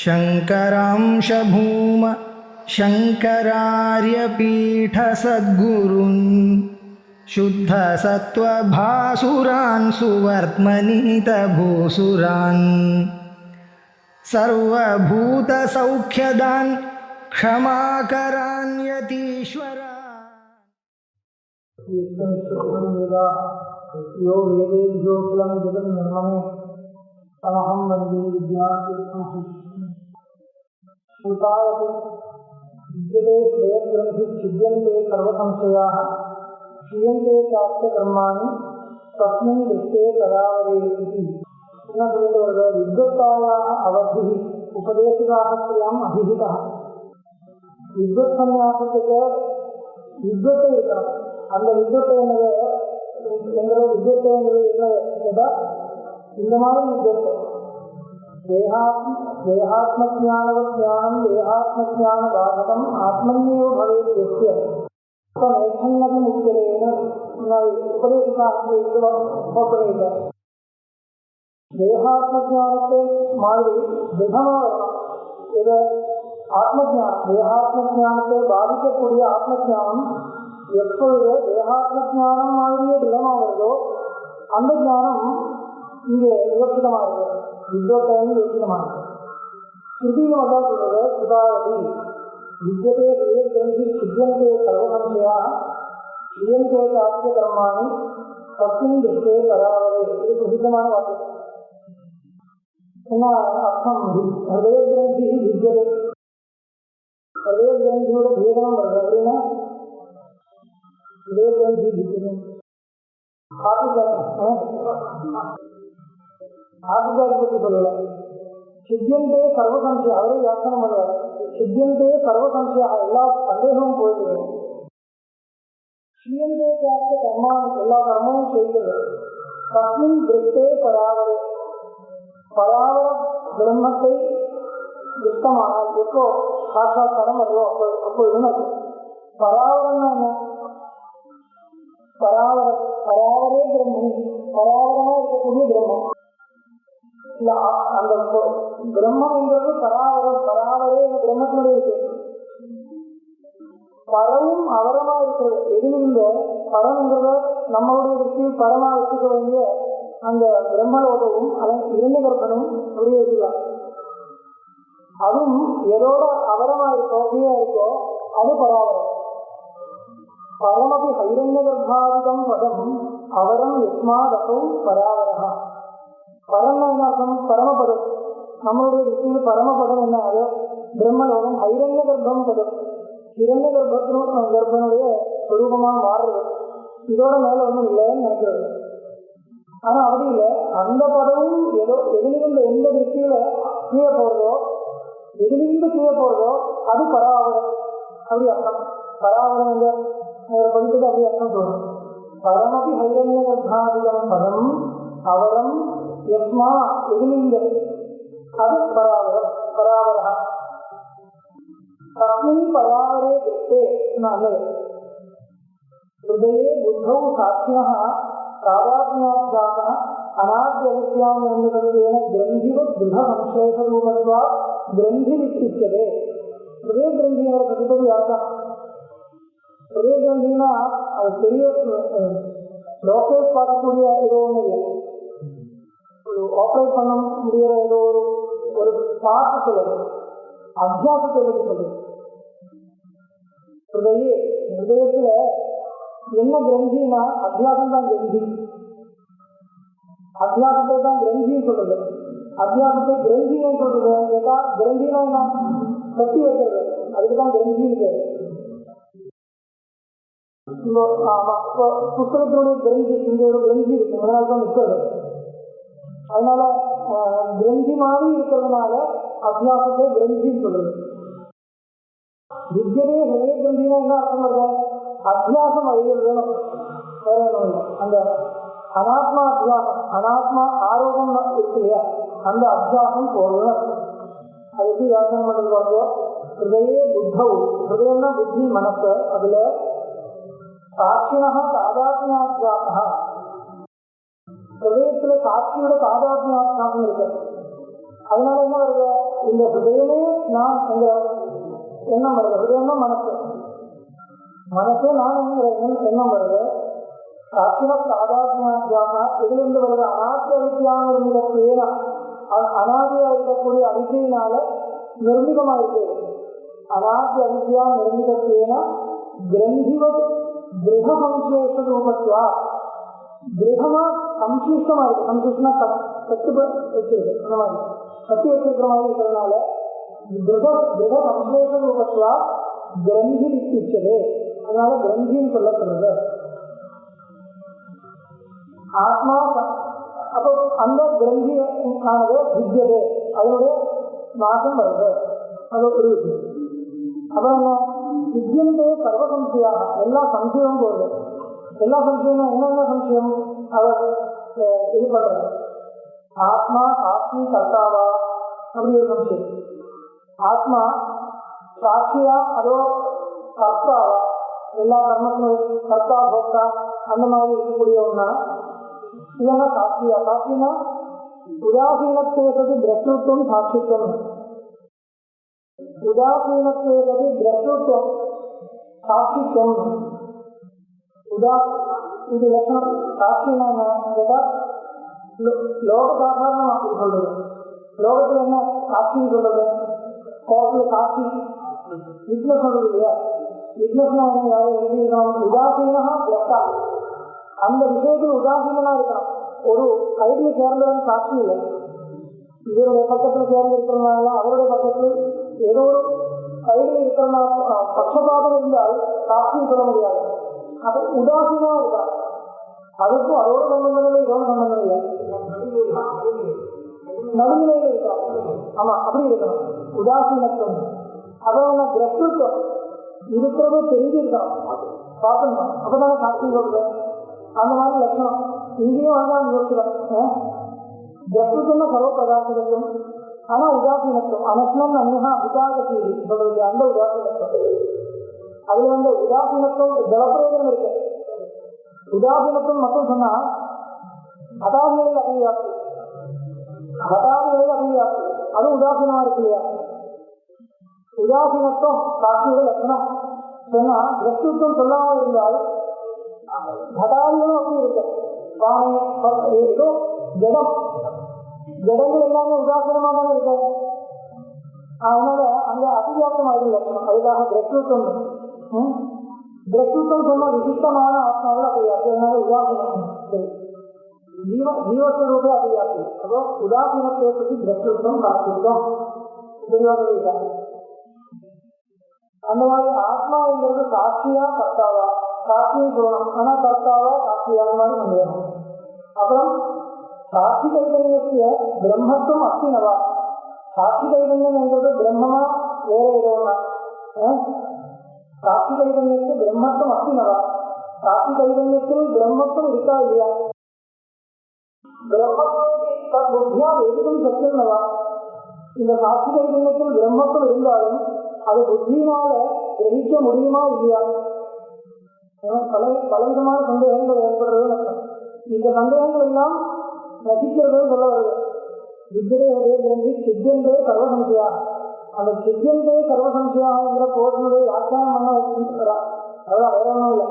शङ्करांश भूम शङ्करार्यपीठसद्गुरून् शुद्धसत्त्वभासुरान् सुवर्त्मनीतभूसुरान् सर्वभूतसौख्यदान् क्षमाकरान् यतीश्वरान् यो वेदेभ्योऽखिलं जगन्निर्ममे तमहं वन्दे विद्यातीर्थं श्रुतावपि विद्यते श्रेयग्रन्थि छिद्यन्ते सर्वसंशयाः क्षीयन्ते चास्य कर्माणि तस्मिन् दृष्टे तदावरे इति विद्वत्तायाः अवधिः उपदेशशास्त्र्याम् अभिहितः विद्वत्सन्यासத்துக்கு வித்வத்தை இருக்கணும். அந்த வித்வத்தை வித்வத்தை என்ன கேட்டால் இந்த மாதிரி வித்வத்தை தேகாத்மஜானம் தேகாத்மஜானபாதகம் ஆத்மன்யேவ பவேத் யஸ்ய தமேதன்னபி முக்கியேன உபதேசிக்க தேகாத்மஜானத்தை மாதிரி திடமாக வரணும். இது ஆத்மஜானம் தேகாத்மஜானத்தை பாதிக்கக்கூடிய ஆத்மஜானம் எப்பொழுது தேகாத்மஜானம் மாதிரியே திடமாக வருதோ அந்த ஞானம் இங்கே விவட்சிதமாக இருக்கிறது. வித்வத்தையும் விவட்சிதமாக இருக்கிறது. ஸ்ருதியும் அதான் சொல்றது சுதாவதி வித்யதே ஹிருதயகிரந்தி சித்தியந்தே சர்வசம்சயா ஸ்ரீயந்தே சாத்திய கர்மாணி தஸ்மின் திருஷ்டே ததாவதே. இது பிரசித்தமான வாக்கியம். என்ன அர்த்தம்? ஹிருதயகிரந்தி வித்யதே, ஹிருதயகிரந்தியோட பேதம் வருது அப்படின்னா ஹிருதயகிரந்தி வித்யதே ஆதிகாரி பற்றி சொல்லல. சித்தியந்தே சர்வசம்சயா, அவரே வியாக்கியானம் பண்ணுவார். சித்தியந்தே சர்வசம்சயா, எல்லா சந்தேகமும் போயிடுது. ஸ்ரீயந்தே சாத்திய கர்மாணி, எல்லா கர்மமும் செய்கிறது. தஸ்மின் திருஷ்டே பராவரே, பராவர பிரம்மத்தை திருஷ்டமானால் எப்போ சாட்சாத்காரம் வருதோ அப்பொழுதுன்னு அது பராவரம்னா என்ன? பராவரே பிரம்மணி, பராவரமா இருக்கக்கூடிய பிரம்மம். அந்த பிரம்மம் என்கிறது பராவரே இந்த பிரம்மத்தினுடைய விஷயம். பரமும் அவரமா இருக்கிறது. எதிலிருந்த பரம் என்கிறத நம்மளுடைய திருஷ்டியில் பரமா வச்சுக்க வேண்டிய அந்த பிரம்மலோகமும் அதன் இரண்டு கர்ப்பனும் அப்படியே இருக்கலாம். அதுவும் எதோட அவரமா இருக்கோ கீழே இருக்கோ அது பராவரம். பரமபி ஹைரண்ய கர்ப்பாதிகம் பதம் அவரம் யஸ்மாதசௌ பராவரஹ. பரம என்ன அர்த்தம்? பரமபதம். நம்மளுடைய விஷயம் பரமபதம் என்ன? அது பிரம்மலோகம். ஹைரண்ய கர்ப்பம் பதம், ஹிரண்ய கர்ப்பனுடைய சுரூபமாக மாறுறது. இதோட மேல ஒன்றும் இல்லைன்னு நினைக்கிறது. ஆனா அப்படி இல்லை. அந்த பதமும் எதிலிருந்து எந்த திருஷ்டியில கீழே போறதோ, எதிலிருந்து கீழே போறதோ அது பராவரம். அப்படி அர்த்தம். பராவரம் எங்க படித்தது அப்படி அர்த்தம் சொல்லணும். பரமபி ஹைரண்ய கர்ப்பாதிகம் பதம் அவரம் யஸ்மா, எதிலிங்க அது பராவரம். பராவரா தஸ்மின் பராவரே திருஷ்டே ஹிருதயே புத்தௌ சாட்சிணः தாதாத்ம்யாத்யாசः அநாத்யவித்யாம் நிர்மிதத்வேன கிரந்திவத் திருட சம்சேஷரூபத்வாத் கிரந்தி வித்தியுச்யதே. ஹிருதய கிரந்தியோட பிரதிபதி அர்த்தம். ஹிருதய கிரந்தினா அது பெரிய ப்ரோசஸ் பார்க்கக்கூடிய ஏதோ ஒன்று இல்லை. ஆப்ரேட் பண்ண முடிகிற ஏதோ ஒரு பார்த்து சொல்லுது. அத்தியாசத்தை பற்றி சொல்லுது. ஹிருதயத்துல என்ன கிரந்தினா அத்தியாசம் தான் கிரந்தி. அத்தியாசத்தை தான் கிரந்தின்னு சொல்றது. அத்தியாசத்தை கிரந்தின்னு சொல்றது கேட்டா கிரந்தினா என்ன? கட்டி வைக்கிறது. அதுக்குதான் கிரந்தின்னு பேரு. புஸ்தகத்தினுடைய கிரந்தி, இங்க ஒரு கிரந்தி இருக்கு, அதனால தான் நிற்கிறது. அதனால கிரந்தி மாதிரி இருக்கிறதுனால அத்தியாசத்தை கிரந்தின்னு சொல்றது. வித்யதே ஹிருதய கிரந்தினா என்ன அர்த்தம் வருது? அத்தியாசம் அறியறது வேணும், வேற ஒன்றும் இல்லை. அந்த அனாத்மா அத்தியாசம், அனாத்மா ஆரோகம் இருக்கு இல்லையா, அந்த அத்தியாசம் போறது. அது எப்படி வியாக்கியானம் பண்றது பாருங்க. ஹிருதயே புத்தௌ, ஹிருதயம்னா புத்தி மனசு, அதுல சாட்சிணः தாதாத்ம்யாத்யாசः, ஹிருதயத்துல சாட்சியோட தாதாத்ம்யாத்யாசம் இருக்கு. அதனால என்ன வருது? இந்த ஹிருதயமே நான் என்கிற எண்ணம் வருது. ஹிருதயம்னா மனசே நான் என்கிற எண்ணம் வருது. சாட்சின சாதாத்மியாக இதிலிருந்து வருது அனாத்திய அவித்தியான நிர்மிதத்துவேன, அனாதியா இருக்கக்கூடிய அவித்தியினால நிர்மிதமா இருக்கிறது. அனாத்திய அவித்யா நிர்மிதத்துவேன கிரந்திவத் கிரக சம்சேஷ ரூபத்வா, கிரகமா சம்சிஷ்டமா இருக்கு. சம்சிஷ்டமா கட்டு வச்சிருக்கு, அந்த மாதிரி கட்டி வச்சிருக்கிற மாதிரி இருக்கிறதுனால கிரக சம்சேஷ ரூபத்வா கிரந்தி வித்திச்சது. அதனால கிரந்தின்னு சொல்லப்படுறது. ஆத்மா அப்போ அந்த கிரந்தி ஆனது வித்தியது, அதனுடைய நாசம் வருது. அது ஒரு விஷயம். அப்புறம் என்ன வித்தியந்தே சர்வ சம்சயாக, எல்லா சம்சயமும் போகுது. எல்லா சம்சயமும் என்னென்ன சம்சயம் அவர் இது பண்றது. ஆத்மா சாட்சி கர்த்தாவா அப்படி ஒரு சம்சயம். ஆத்மா சாட்சியா அதோ கர்த்தாவா, எல்லா கர்மத்தினும் கர்த்தா போக்தா அந்த மாதிரி இருக்கக்கூடிய ஒன்னா, இல்லைன்னா சாட்சியா. சாட்சினா உதாசீனத்துவது திரஷ்டத்துவம் சாட்சித்துவம். உதாசீனத்துவது திரஷ்டத்துவம் சாட்சித்துவம். இது லட்சணம். சாட்சினா கேட்டா லோக சாதாரணமா சொல்றது. லோகத்துல என்ன சாட்சின்னு சொல்றது? கோர்ட்ல சாட்சி விட்னஸ் சொல்றது இல்லையா? விட்னஸ்னா என்ன? யாரும் எழுதியிருக்கணும். உதாசீனா திரஷ்டா, அந்த விஷயத்தில் உதாசீனா இருக்கணும். ஒரு கைதியை சேர்ந்தவன் சாட்சி இல்லை. இவருடைய பக்கத்தில் சேர்ந்து இருக்கிறதுனால அவருடைய பக்கத்தில் ஏதோ ஒரு கைதில் இருக்கிறதுனால பட்சபாதம் இருந்தால் சாட்சியும் சொல்ல முடியாது. அது உதாசீனா இருக்காது. அதுக்கும் அதோட சம்பந்தம் இல்லை, இதோட சம்பந்தம் இல்லை, நடுநிலையில இருக்கலாம். ஆமா, அப்படி இருக்கணும். உதாசீனத்துவம். அதான் திரஷ்டத்துவம் இருக்கிறது தெரிஞ்சிருக்கணும், பார்க்கணும். அப்பதானே சாட்சியம் சொல்றது. அந்த மாதிரி லட்சணம் இங்கேயும் வந்து யோசிக்கலாம். திரஷ்டத்துவம்னா சர்வ பிரகாசத்துவம். ஆனா உதாசீனத்துவம் அனஸ்னம் அந்நா விசாகசீலி சொல்றது, அந்த உதாசீனத்துவம். அதுல வந்து உதாசீனத்துவம் ஜலப்பிரயோஜனம் இருக்கு. உதாசீனத்துவம் மட்டும் சொன்னா கதாதிகளில் அபிவியாப்தி, கதாதிகளில் அபிவியாப்தி அது உதாசீனமா இருக்கு இல்லையா? உதாசீனத்துவம் சாட்சியோட லட்சணம் சொன்னா திரஷ்டத்துவம் சொல்லாமல் இருந்தால் கதாதிகளும் அப்படி இருக்கு. ஏதோ ஜடம், ஜடங்கள் எல்லாமே உதாசீனமா தானே இருக்காது. அதனால அங்க அதிவியாப்தம் ஆகிடும் லட்சணம். அதுக்காக திரஷ்டத்துவம். திரஷ்டத்துவம் சொன்ன விசிஷ்டமான ஆத்மாவில் அதிவியாப்தி. அதனால உதாசீனம். சரி, ஜீவஸ்வரூபே அதிவியாப்தி. அப்போ உதாசீனத்தை பற்றி திரஷ்டத்துவம் சாட்சித்துவம் தெளிவாக. அந்த மாதிரி ஆத்மாங்கிறது சாட்சியா கர்த்தாவா? சாட்சியும் சொல்லணும், ஆனா கர்த்தாவா சாட்சியா அந்த மாதிரி சந்தேகம். அப்புறம் சாட்சி கைதன்யத்திய பிரம்மத்துவம் அஸ்தினவா? சாட்சி கைதன்யம் என்கிறது பிரம்மமா வேற ஏதோன்னா? சாட்சி கைதன்யத்து பிரம்மத்துவம் அஸ்தினவா? சாட்சி கைதன்யத்தில் பிரம்மத்துவம் இருக்கா இல்லையா? பிரம்மத்துவம் புத்தியா எதுவும் சத்தியம்னவா? இந்த சாட்சி கைதன்யத்தில் பிரம்மத்துவம் இருந்தாலும் அது புத்தியினால கிரகிக்க முடியுமா இல்லையா? பலவிதமான சந்தேகங்கள் ஏற்படுறது. இந்த சந்தேகங்கள் எல்லாம் நசிக்கிறது சொல்ல வருது. வித்தியதே கிரந்தி சித்தியந்தே சர்வசம்சயா. அந்த சித்தியந்தே சர்வசம்சயாங்கிற போர்ஷனுடைய வியாக்கியானம் பண்ண வச்சுக்கிறா. அதெல்லாம் வேற ஒன்றும் இல்லை.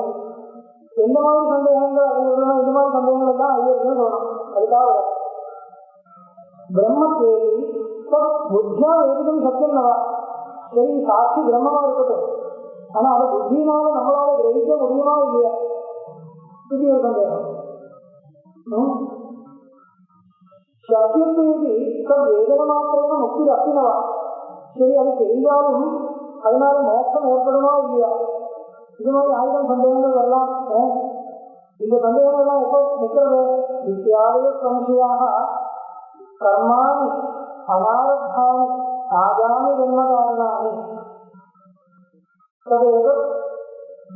எந்த மாதிரி சந்தேகங்கள் அறிஞர்கள் இந்த மாதிரி சந்தேகங்கள் தான் ஐயர்கள் சொல்லணும். அதுக்காக பிரம்மத்வேதி புத்தியா வேதிக்கும் சத்தியம் நவா. சரி, சாட்சி பிரம்மமா இருக்கட்டும், ஆனா அதை புத்தியினால நம்மளால கிரகிக்க முடியுமா இல்லையா? இது ஒரு சந்தேகம். சத்தியத்துவதி வேதனை மாத்திரமே முக்தி அப்பினவா. சரி, அது தெரிந்தாலும் அதனால மோட்சம் ஏற்படுமா இல்லையா? இது மாதிரி 1000 சந்தேகங்கள் வரலாம். இந்த சந்தேகங்கள் எல்லாம் எப்போ நிற்கிறது? வித்தியாலய சம்சயாக கர்மாணி அனாரத்தானி ஆகாமி ஜன்மகாரணானி ததேவ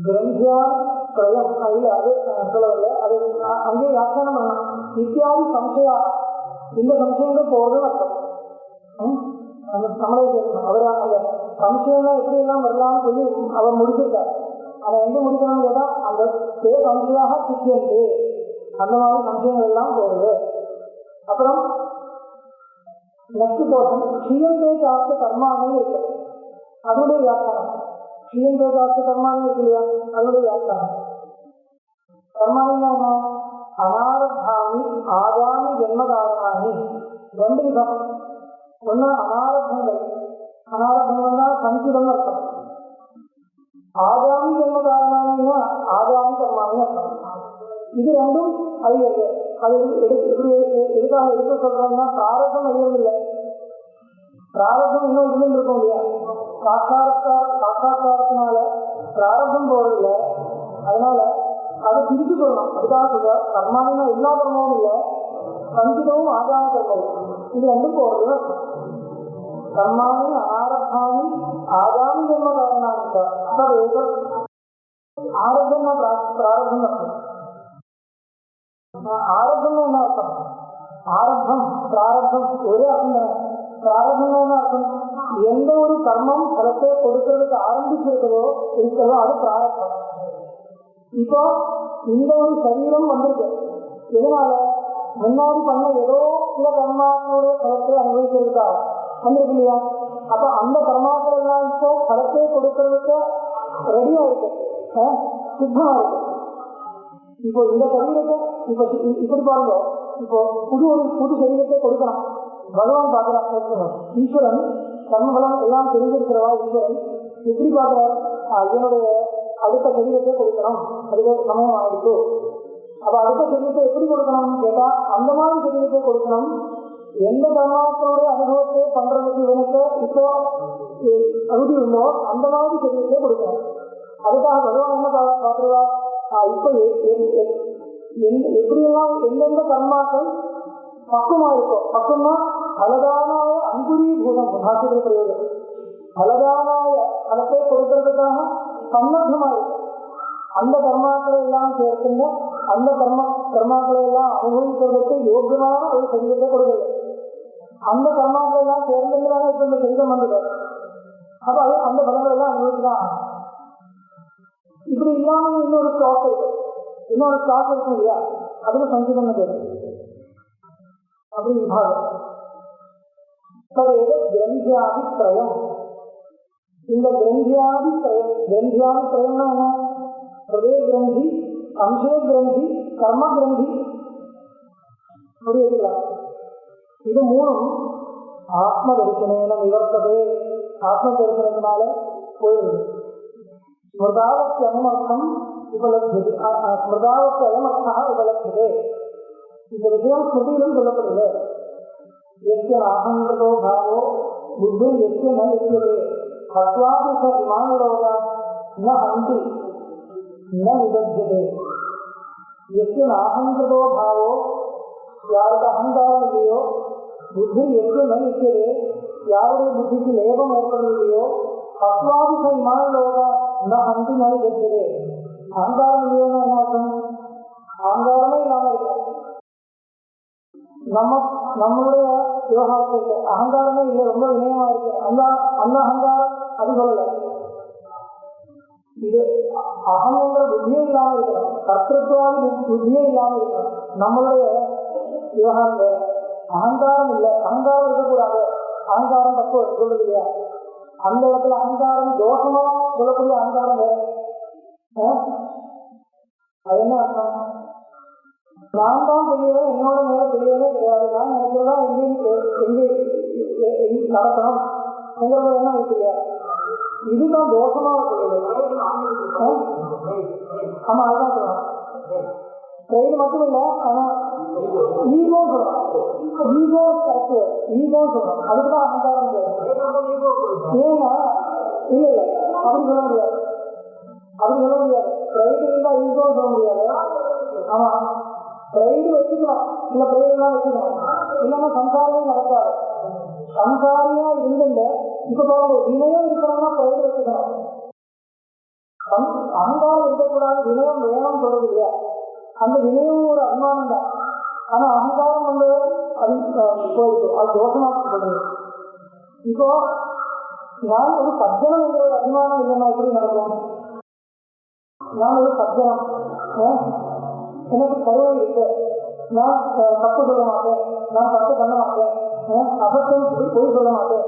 கிரந்தியான் திரயம். அதில் அது சொல்லவில்லை, அது அங்கே வியாக்கியானம் பண்ணலாம். இத்தியாதி சம்சயா, இந்த சம்சயங்கள் போறதுன்னு அர்த்தம். நம்மளே கேட்கணும். அவர் அந்த சம்சயம்லாம் எப்படி எல்லாம் வரலாம்னு சொல்லி அவர் முடிச்சிருக்கார். அதை எங்க முடிக்கணும்னு கேட்டா அந்த சம்சயாக சித்தியந்து, அந்த மாதிரி சம்சயங்கள் எல்லாம் போகுது. அப்புறம் நெக்ஸ்ட் போர்ஷன் க்ஷீயந்தே சாஸ்திர கர்மானே இருக்கு, அதனுடைய வியாக்கியானம். க்ஷீயந்தே சாஸ்திர கர்மானே இருக்கு இல்லையா, அதனுடைய வியாக்கியானம். கர்மானின்னா என்ன? அனாரத்தானி ஆகாமி ஜென்மகாரணானி, ரெண்டு விதம். ஒன்று அனாரத்தங்கள், அனாரத்தங்கள்னா சஞ்சிதம் அர்த்தம். ஆகாமி ஜென்மகாரணானின்னா ஆகாமி கர்மானி அர்த்தம். இது ரெண்டும் அழியது. அது எப்படி எதுக்காக எடுக்க சொல்றோம்னா, பிராரத்தம் அழியவில்லை, பிராரத்தம் இன்னும் இருந்துட்டு இருக்கும் இல்லையா, சாட்சாத்காரத்தினால பிராரத்தம் போறதில்லை. அதனால அதை பிரித்து சொல்லணும். அதுக்காக சொல்ற கர்மானினா எல்லா கர்மமும் இல்லை, சஞ்சிதமும் ஆகாம கர்மமும், இது ரெண்டும் போறது. கர்மானி ஆரத்தானி ஆகாமி ஜென்ம காரணாங்க. ஆரம்பம்னா பிராரத்தம் அர்த்தம். ஆரம்பம்னு என்ன அர்த்தம்? ஆரம்பம் பிராரத்தம் ஒரே அர்த்தம் தானே. பிராரத்தம்னு என்ன அர்த்தம்? எந்த ஒரு கர்மம் பலத்தை கொடுக்கறதுக்கு ஆரம்பிச்சிருக்கிறதோ அது பிராரத்தம். இப்போ இந்த ஒரு சரீரம் வந்திருக்கு, எதனால? முன்னாடி பண்ண ஏதோ சில கர்மாக்களுடைய பலத்தை அனுபவிக்கிறதுக்காக வந்திருக்கு இல்லையா. அப்ப அந்த கர்மாக்கள் எல்லாம் இப்போ பலத்தை கொடுக்கறதுக்கு ரெடியா இருக்கு, சித்தமா இருக்கு. இப்போ இந்த சரீரத்தை இப்போ இப்படி பாருங்க, இப்போ புது சரீரத்தை கொடுக்கலாம். பகவான் பார்க்கிறான், ஈஸ்வரன் கர்மபலம் எல்லாம் தெரிஞ்சிருக்கிறவா ஈஸ்வரன் எப்படி பார்க்கிறார்? என்னுடைய அடுத்த சரீரத்தை கொடுக்கணும், அதுக்கு சமயம் ஆயிடுச்சு. அப்ப அடுத்த சரீரத்தை எப்படி கொடுக்கணும்னு கேட்டா, அந்த மாதிரி சரீரத்தை கொடுக்கணும். எந்த கர்மாக்களுடைய அனுபவத்தை பண்றதுக்கு இவனுக்கு இப்போ தகுதி இருந்தோ அந்த மாதிரி சரீரத்தை கொடுக்கணும். அதுக்காக பகவான் என்ன பார்க்கிறதா, இப்போ எப்படியெல்லாம் எந்தெந்த கர்மாக்கள் பக்குவமா இருக்கோ, பக்குவம்னா பலதானாய அங்குரீபூதம், பாஷைகள் பிரயோகம், பலதானாய பலத்தை கொடுக்கறதுக்காக சன்னத்தமா இருக்கு. அந்த கர்மாக்களை எல்லாம் சேர்த்துங்க, அந்த கர்மாக்களை எல்லாம் அனுபவிக்கிறதுக்கு யோகியமான ஒரு சரீரத்தை கொடுக்கிறது. அந்த கர்மாக்களை எல்லாம் சேர்ந்துதான் இப்ப இந்த சரீரம் வந்தது. அப்ப அது அந்த பலங்களை எல்லாம் அனுபவிச்சுதான். இப்படி இல்லாம இன்னொரு ஸ்டாக் இருக்கு, இன்னொரு ஸ்டாக் இருக்கும் இல்லையா, அதுல சங்கீதம் பேரு. அப்படி விபாகம் கிரந்தியாதி திரயம். இந்த கிரந்தியாதி திரயம், கிரந்தியாதி திரயம்னா என்ன? ஹிருதய கிரந்தி, அம்சய கிரந்தி, கர்ம கிரந்தி. புரியுதுங்களா? இது மூணும் ஆத்ம தரிசனம் நிவர்த்ததே, ஆத்ம தரிசனத்தினால போயிடுது. ஸ்மிருதாவத்தி அயமர்த்தம் உபலப்தி, ஸ்மிருதாவத்தி அயமர்த்தா உபலப்திதே. இந்த விஷயம் ஸ்மிருதியிலும் சொல்லப்படுது. எஸ்ய நாகந்தோ பாவோ புத்தி எஸ்ய ந எஸ்யதே ஹத்வாபி ச இமான் லோகா ந ஹந்தி ந நிபத்யதே. எஸ்ய நாகந்தோ பாவோ, யாருக்கு அகங்காரம் இல்லையோ, புத்தி எஸ்ய ந எஸ்யதே, யாருடைய புத்திக்கு லேபம் ஏற்படுவதில்லையோ, ஹத்வாபி ச இமான் லோகா ந ஹந்தி ந நிபத்யதே. அகங்காரம் இல்லையோன்னு என்ன அர்த்தம்? அகங்காரமே இல்லாம இருக்கு. நம்மளுடைய விவகாரத்தில் அகங்காரமே இல்லை, ரொம்ப வினயமா இருக்கு. அந்த அகங்காரம் அது சொல்லல. இது அகங்கிற புத்தியே இல்லாம இருக்கணும், கர்த்தத்வாதி புத்தியே இல்லாம இருக்கணும். நம்மளுடைய விவகாரம் வேற. அகங்காரம் இல்லை, அகங்காரம் இருக்கக்கூடாது, அகங்காரம் தப்பு சொல்றது இல்லையா. அந்த இடத்துல அகங்காரம் தோஷமா சொல்லக்கூடிய அகங்காரம் வேற. அது என்ன அர்த்தம்? நான் தான் பெரியவன், என்னோட மேல பெரியவனே கிடையாது, நான் நினைக்கிறதா எங்கே நடக்கணும் எங்கிறத என்ன வைக்கிறியா, இதுதான் தோஷமா சொல்லுது. ஆமா, அதுதான் சொல்லலாம். ட்ரெயின் மட்டும் இல்லை, ஆனா ஈகோ சொல்லலாம். ஈகோ கரெக்ட், ஈகோ சொல்லலாம். அதுக்குதான் அகங்காரம் ஏன்னா இல்லை இல்லை அப்படி சொல்ல முடியாது, அப்படி சொல்ல முடியாது. ட்ரெயின் இருந்தா ஈகோ சொல்ல முடியாது. ஆமா, பிரைடு வச்சுக்கலாம், சில பிரைடுலாம் வச்சுக்கலாம், இல்லைன்னா சம்சாரமே நடக்காது. சம்சாரியா இருந்துங்க இப்ப பாருங்க, வினயம் இருக்கணும்னா பிரைடு வச்சுக்கணும். அகங்காரம் இருக்கக்கூடாது, வினயம் வேணும்னு சொல்றது இல்லையா. அந்த வினயம் ஒரு அபிமானம் தான். ஆனா அகங்காரம் வந்து அது போயிருக்கு, அது தோஷமா சொல்றது. இப்போ நான் ஒரு சஜ்ஜனம் என்ற ஒரு அபிமானம் இல்லைன்னா எப்படி நடக்கும்? நான் ஒரு சஜ்ஜனம், எனக்கு கருவை இருக்கு, நான் தப்பு சொல்ல மாட்டேன், நான் தப்பு பண்ண மாட்டேன், அசத்தம் பொய் சொல்ல மாட்டேன்,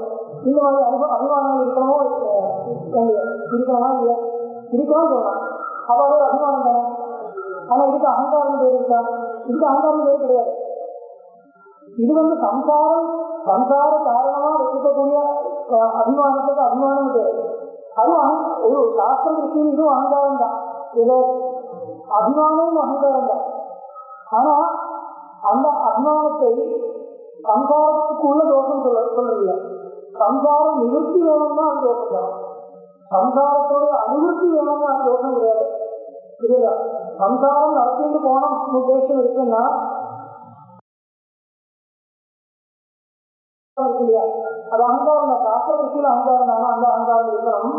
இந்த மாதிரி அபிமானங்கள் இருக்கணுமோ இருக்கணுமா இல்லையா? இருக்கணும்னு சொல்லலாம். அப்போ அது ஒரு அபிமானம் தானே. ஆனா இதுக்கு அகங்காரம் பேர் இருக்கா? இதுக்கு அகங்காரம் பேர் கிடையாது. இது சம்சார காரணமா வச்சுக்கக்கூடிய அபிமானத்துக்கு அபிமானம் பேர். அதுவும் ஒரு சாஸ்திர திருஷ்டியில் இதுவும் அகங்காரம் தான். ஏதோ அபிமானமும் அகங்காரம் தான். ஆனா அந்த அபிமானத்தை சம்சாரத்துக்குள்ள தோஷம் சொல்றதில்லை. சம்சாரம் நிவர்த்தி வேணும்னா அது தோஷம் தான். சம்சாரத்தோடைய அனுவர்த்தி வேணும்னா அது தோஷம் கிடையாது. புரியுதா? சம்சாரம் நடத்திட்டு போன உத்தேசம் இருக்குன்னா இருக்கு இல்லையா, அது அகங்காரம் தான். சாஸ்திர திருஷ்டியில் அகங்காரம் தானே, அந்த அகங்காரம் இருக்கணும்.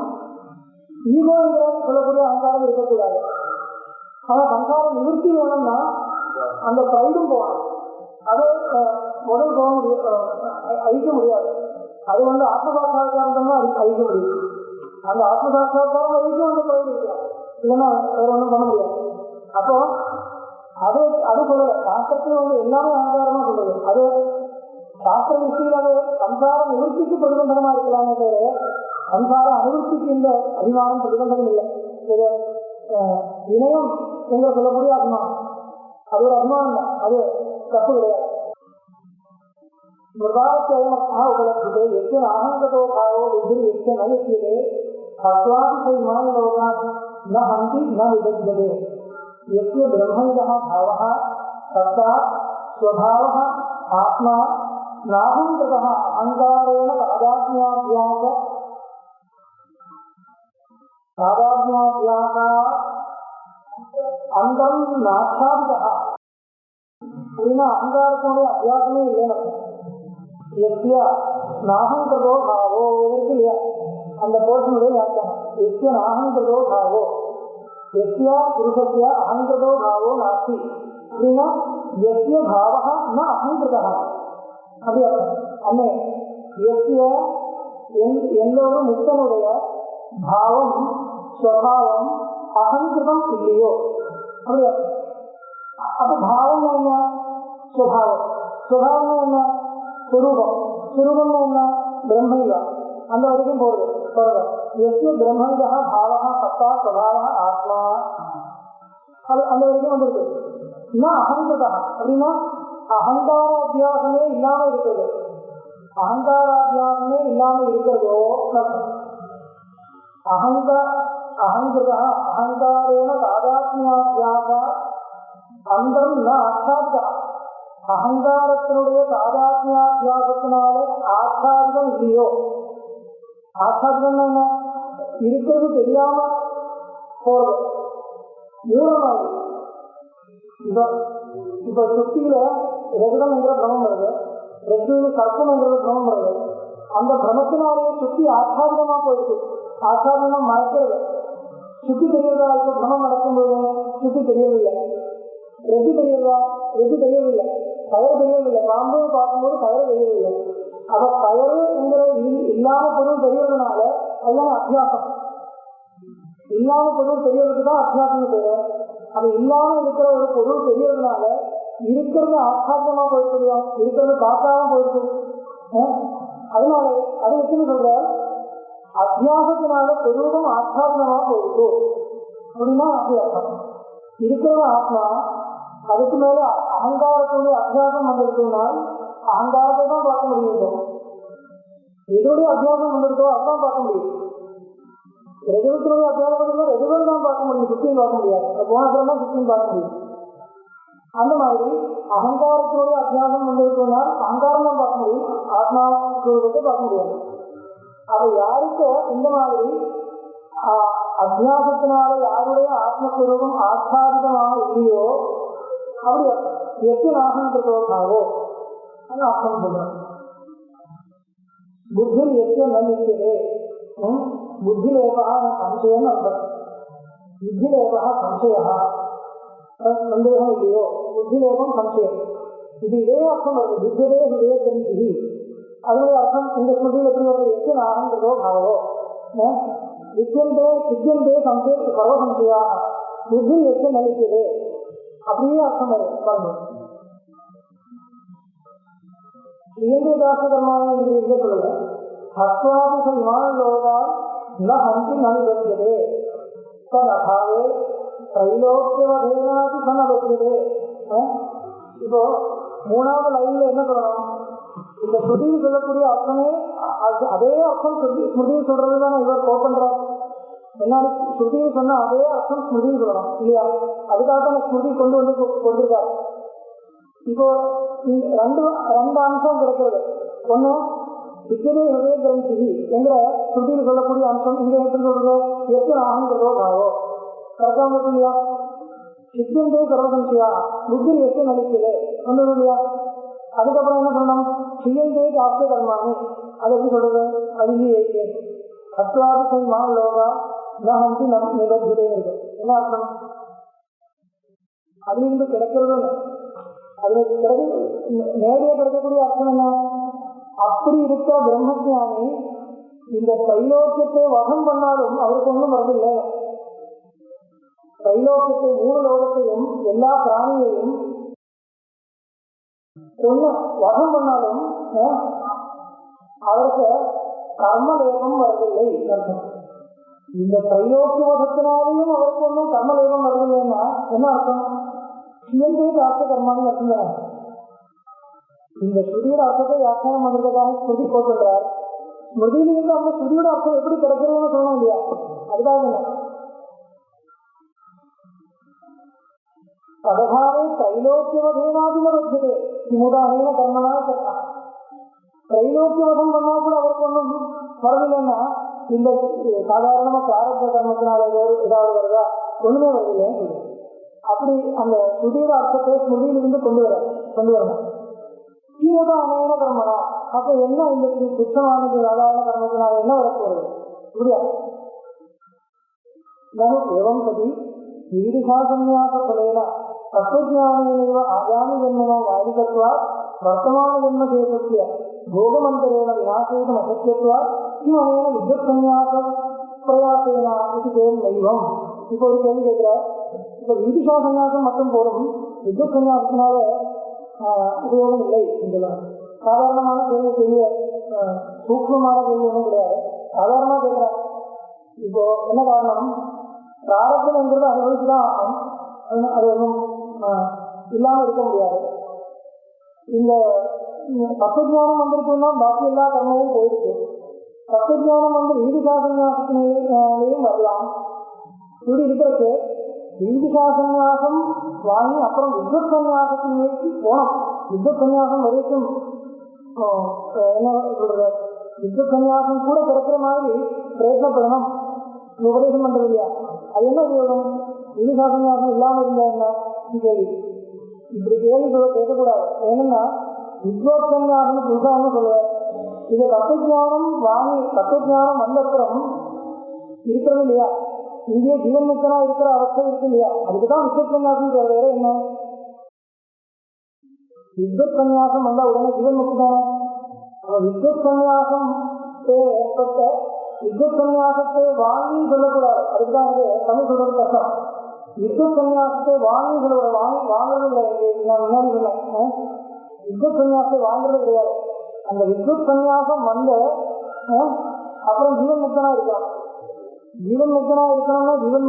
ஈகோ என்ற சொல்லக்கூடிய அகங்காரம் இருக்கக்கூடாது. ஆனா சம்சாரம் நிவர்த்தி வேணும்னா அந்த ப்ரைடும் போகணும். அது முதல் போக அழிக்க முடியாது. அது ஆத்மசாட்சா்காரம் தான் அழிக்க முடியும். அந்த ஆத்மசாட்சா்காரம் வரைக்கும் அந்த ப்ரைடு இருக்கலாம், இல்லைன்னா வேற ஒன்றும் பண்ண முடியாது. அப்போ அது சொல்லலை. சாஸ்திரத்துல எல்லாமே அகங்காரமா சொல்றது. அது சாஸ்திர விஷயம் அது சம்சார நிவர்த்திக்கு பிரதிபந்தகமா இருக்கலாமே தவிர சம்சார அனுவர்த்திக்கு இந்த அபிமானம் பிரதிபந்தகம் இல்லை. வினயம் என்ற சொல்லக்கூடிய அபிமானம் அது ஒரு அபிமானம் தான், அது தப்பு கிடையாது. உபலப்திதே எத்தனை அகங்கதோ பாவோ புத்தி எத்தனை நயத்தியதே தத்வாதிசைமான லோகான் ந ஹந்தி ந விபஜ்யதே எஸ்ய பிரம்மவிதः பாவः தத்தா ஸ்வபாவः ஆத்மா நாஹந்ததः அகங்காரேண தாதாத்மியாத்யாசா அந்தம் நாட்சாபிதா. அப்படின்னா அகங்காரத்தினுடைய அத்தியாசமே இல்லைன்னு எஸ்யா நாகங்கிருதோ பாவோ இருக்கு இல்லையா, அந்த போர்ஷனுடைய வியாக்கியானம். எஸ்ய நாகங்கிருதோ பாவோ எஸ்யா புருஷஸ்ய அகங்கிருதோ பாவோ நாஸ்தி. அப்படின்னா எஸ்ய பாவः ந அகங்கிருதः அப்படி அர்த்தம். அண்ணே எஸ்ய எல்லோரும் முக்தனுடைய பாவம் ஸ்வபாவம் அகங்கிருதம் இல்லையோ அப்படி அர்த்தம். அப்ப பாவம் என்ன? ஸ்வபாவம். ஸ்வபாவம் என்ன? சுரூபம். சுரூபம் என்ன? பிரம்மைவா. அந்த வரைக்கும் போறது. எஸ்ய பிரம்மைவா பாவः சத்தா ஸ்வபாவः ஆத்மா அது அந்த வரைக்கும் வந்துருக்கு. இன்னும் அகங்கிருதா அப்படின்னா அகங்கார அத்தியாசமே இல்லாம இருக்கிறது. அகங்காராத்தியாசமே இல்லாம இருக்கிறதோ அகங்கிருதா அகங்காரேன தாதாத்மியாத்யாசா அந்தம் ந ஆச்சாரிதா. அகங்காரத்தினுடைய தாதாத்மியாத்தியாசத்தினால ஆச்சாரிதம் இல்லையோ. ஆச்சாரிதம் என்ன? இருக்கிறது தெரியாம போறது, மூலமாகி. இப்ப சுத்தியில ரகுடம் என்கிற பிரமம் வருது, ரெட்டியில சர்ப்பம் என்கிற பிரமம் வருது. அந்த பிரமத்தினாலேயே சுத்தி ஆச்சாரிதமா போயிடுது. ஆச்சாரியமா மறைக்கிறது. சுத்தி தெரியறதா? இப்ப பிரமம் நடக்கும்போது சுத்தி தெரியவில்லை. ரெட்டு தெரியறதா? ரெட்டு தெரியவில்லை. கயறு தெரியவில்லை. பாம்பு பார்க்கும்போது கயறு தெரியவில்லை. அப்ப கயறு என்கிற இல்லாம பொருள் தெரியறதுனால அதுதான் அத்தியாசம். இல்லாம பொருள் தெரியறதுக்கு தான் அத்தியாசம் பேரு. அது இல்லாம இருக்கிற ஒரு பொருள் தெரியறதுனால இருக்கிறது ஆச்சாரியமா போயிருக்கோம், இருக்கிறது பார்க்காம போயிருக்கும். அதனால அது எப்படி சொல்ற? அத்தியாசத்தினால சொரூபம் ஆச்சாரியமா போயிருக்கும் அப்படின்னா அப்படி அர்த்தம். இருக்கிறது ஆத்மா, அதுக்கு மேல அகங்காரத்துடைய அத்தியாசம் வந்திருக்குனால் அகங்காரத்தை தான் பார்க்க முடியும். எதுடைய அத்தியாசம் வந்திருக்கோ அதுதான் பார்க்க முடியும். ரெகுலத்தினுடைய அத்தியாசம் ரெகுலர் தான் பார்க்க முடியும், சுத்தியும் பார்க்க முடியாது. போன அப்புறம் தான் சுத்தியும் பார்க்க முடியும். அந்த மாதிரி அகங்காரத்தினுடைய அத்தியாசம் வந்திருக்குனால் அகங்காரம் தான் பார்க்க முடியும், ஆத்மா சுரூபத்தை பார்க்க முடியாது. அது யாருக்கு இந்த மாதிரி அத்தியாசத்தினால யாருடைய ஆத்மஸ்வரூபம் ஆச்சாரிதமாக இல்லையோ அப்படி எட்டு நாகோ அது அர்த்தம் சொல்றாங்க. புத்தி எட்டு நிற்கிறே புத்திலேபா சம்சயம் அர்த்தம். புத்திலேபா சம்சயா சந்தேகம் இல்லையோ, புத்திலேபம் சம்சயம். இது இதே அர்த்தம் வருது. புத்திரே ஹிருதய கந்தி அதனுடைய அர்த்தம் இந்த ஸ்மிருதியில் எப்படி வருது? எட்டு நாகோ பாவோ வித்தியந்தே சித்தியந்தே சம்சய சர்வ சம்சயா புத்தி எட்டு நலிக்கிறே அப்படியே அர்த்தம் வருது. ஸ்ரீயந்திரதாச கர்மாவை என்று இருக்க சொல்லுங்க. ஹஸ்வாதிச இமான லோகா ந ஹந்தி ந நிபத்தியதே ததாவே தைலோக்கியவதேனாதி சனபத்தியதே. இப்போ மூணாவது லைன்ல என்ன சொல்லணும்? இந்த ஸ்ருதியில் சொல்லக்கூடிய அர்த்தமே அதே அர்த்தம் ஸ்ருதியில் சொல்றது தானே இவர் கோட் பண்றார். என்ன ஸ்ருதியில் சொன்ன அதே அர்த்தம் ஸ்மிருதியில் சொல்லணும் இல்லையா? அதுக்காக தான் ஸ்மிருதி கொண்டு வந்து கொடுத்துருக்காரு. இப்போ ரெண்டு அம்சம் கிடைக்கிறது. ஒண்ணு சித்திரை ஹிருதய கிரந்தி என்கிற ஸ்ருதியில் சொல்லக்கூடிய அம்சம் இங்க எப்படி சொல்றது? எத்தனை ஆகுங்கிறதோ பாவோ கரெக்டாக இல்லையா? சித்தியந்தே சர்வசம்சியா புத்தி எத்தனை நடிக்கிறே வந்தது இல்லையா? அதுக்கப்புறம் என்ன சொல்லணும்? சியந்தே ஆஸ்திய கர்மானி அது எப்படி சொல்றது? அதிகி ஏற்கே அத்வாதி மா லோகா நந்தி நிபத்தியதே இருக்கு. என்ன அர்த்தம்? அதிலிருந்து கிடைக்கிறது அதுல நேரடியாக கிடைக்கக்கூடிய அர்த்தம் என்ன? அப்படி இருக்க பிரம்மஜானி இந்த தைலோக்கியத்தை வதம் பண்ணாலும் அவருக்கு ஒன்றும் வரதில்லை. தைலோக்கியத்தை மூணு லோகத்தையும் எல்லா பிராணியையும் ஒண்ணு வதம் பண்ணாலும் அவருக்கு கர்மலேபம் வரதில்லை அர்த்தம். இந்த தைலோக்கிய வதத்தினாலையும் அவருக்கு ஒன்றும் கர்மலேபம் வரதில்லைன்னா என்ன அர்த்தம்? சியந்தே ஆஸ்திய கர்மான்னு அர்த்தம் தானே. இந்த ஸ்ருதியோட அர்த்தத்தை வியாக்கியானம் பண்றதுக்காக ஸ்ருதி போட்டுறார். ஸ்மிருதியிலிருந்து அந்த ஸ்ருதியோட அர்த்தம் எப்படி கிடைக்கிறதுன்னு சொல்லணும் இல்லையா? அதுக்காக ததபாவே தைலோக்கியவதேனாதிபத்தியதே கிமுதானேன கர்மனா கர்மா. தைலோக்கியவதம் பண்ணா கூட அவருக்கு ஒன்றும் வரதில்லைன்னா இந்த சாதாரணமா பிராரப்த கர்மத்தினால ஏதாவது வருதா? ஒண்ணுமே வரதில்லைன்னு சொல்லு. அப்படி அந்த ஸ்ருதியோட அர்த்தத்தை ஸ்மிருதியிலிருந்து கொண்டு வரணும். கிமுதானேன கர்மனா அப்ப என்ன இந்த துச்சமானது சாதாரண கர்மத்தினால என்ன வரப்போறது? முடியாது. ஏவம் சதி ஈடுசாசன்யாச பலேன தத்துவஜானேனைவ ஆகாமி ஜன்மனோ வாயிகத்வா வர்த்தமான ஜன்மசேஷஸ்ய போகமந்தரேன விநாசேதும் அசக்கியத்வா கிம் அனேன வித்வத் சந்நியாச பிரயாசேனா இது பேரும் நைவம். இப்போ ஒரு கேள்வி கேட்கிறார். இப்போ ஈடுசா சந்நியாசம் மட்டும் போதும், வித்வத் சந்நியாசத்தினால உபயோகம் இல்லை என்றுதான். சாதாரணமான கேள்வி, பெரிய சூக்மமான கேள்வி ஒன்றும் கிடையாது. சாதாரணமா கேட்கிறார். இப்போ என்ன காரணம்? பிராரப்தம் என்கிறது அனுபவிச்சுதான் ஆகும். அது ஒன்றும் இல்லாமல் இருக்க முடியாது. இந்த தத்துவஜானம் வந்துருக்குன்னா பாக்கி எல்லா கர்மமும் போயிருக்கு. தத்துவஜானம் வந்து ஈடுசாசன்யாசத்திலேயும் வரலாம். இப்படி இருக்கிறது ஈடுசாசன்யாசம் வாங்கி அப்புறம் வித்வத் சந்நியாசத்திலேயே போனோம். வித்வத் சந்நியாசம் வரைக்கும் என்ன சொல்றது? வித்வத் சந்நியாசம் கூட கிடைக்கிற மாதிரி பிரயத்னப்படணும். உபதேசம் பண்றது இல்லையா? அது என்ன உபயோகம்? ஈடுசாசன்யாசம் இல்லாமல் இருந்தா என்ன கேள்வி. இப்படி கேள்வி கேட்கக்கூடாது. ஏன்னா வித்வத் சந்நியாசம் புதுசாக சொல்லுவேன். இது தத்துவஜானம் வாங்கி தத்துவஜானம் வந்தப்புறம் இருக்கிறது இல்லையா? இங்கே ஜீவன் முக்தனா இருக்கிற அவஸ்தை இருக்கு இல்லையா? அதுக்குதான் வித்வத் சந்நியாசம் வேற என்ன? வித்வத் சந்நியாசம் வந்தா உடனே ஜீவன் முக்தான வித்வத் சந்நியாசம் ஏற்பட்ட வித்வத் சந்நியாசத்தை வாங்கி சொல்லக்கூடாது. அதுக்குதான் எனக்கு தமிழ் சொல்றது கஷ்டம். வித்வத் சந்நியாசத்தை வாங்கி சொல்ல வாங்குறது இல்லை. நான் முன்னாடி சொன்னேன், வித்வத் சந்நியாசத்தை வாங்குறது கிடையாது. அந்த வித்வத் சந்நியாசம் வந்து அப்புறம் ஜீவன் முக்தனா இருக்கலாம். ஜீவன் முக்தனா இருக்கணும்னா ஜீவன்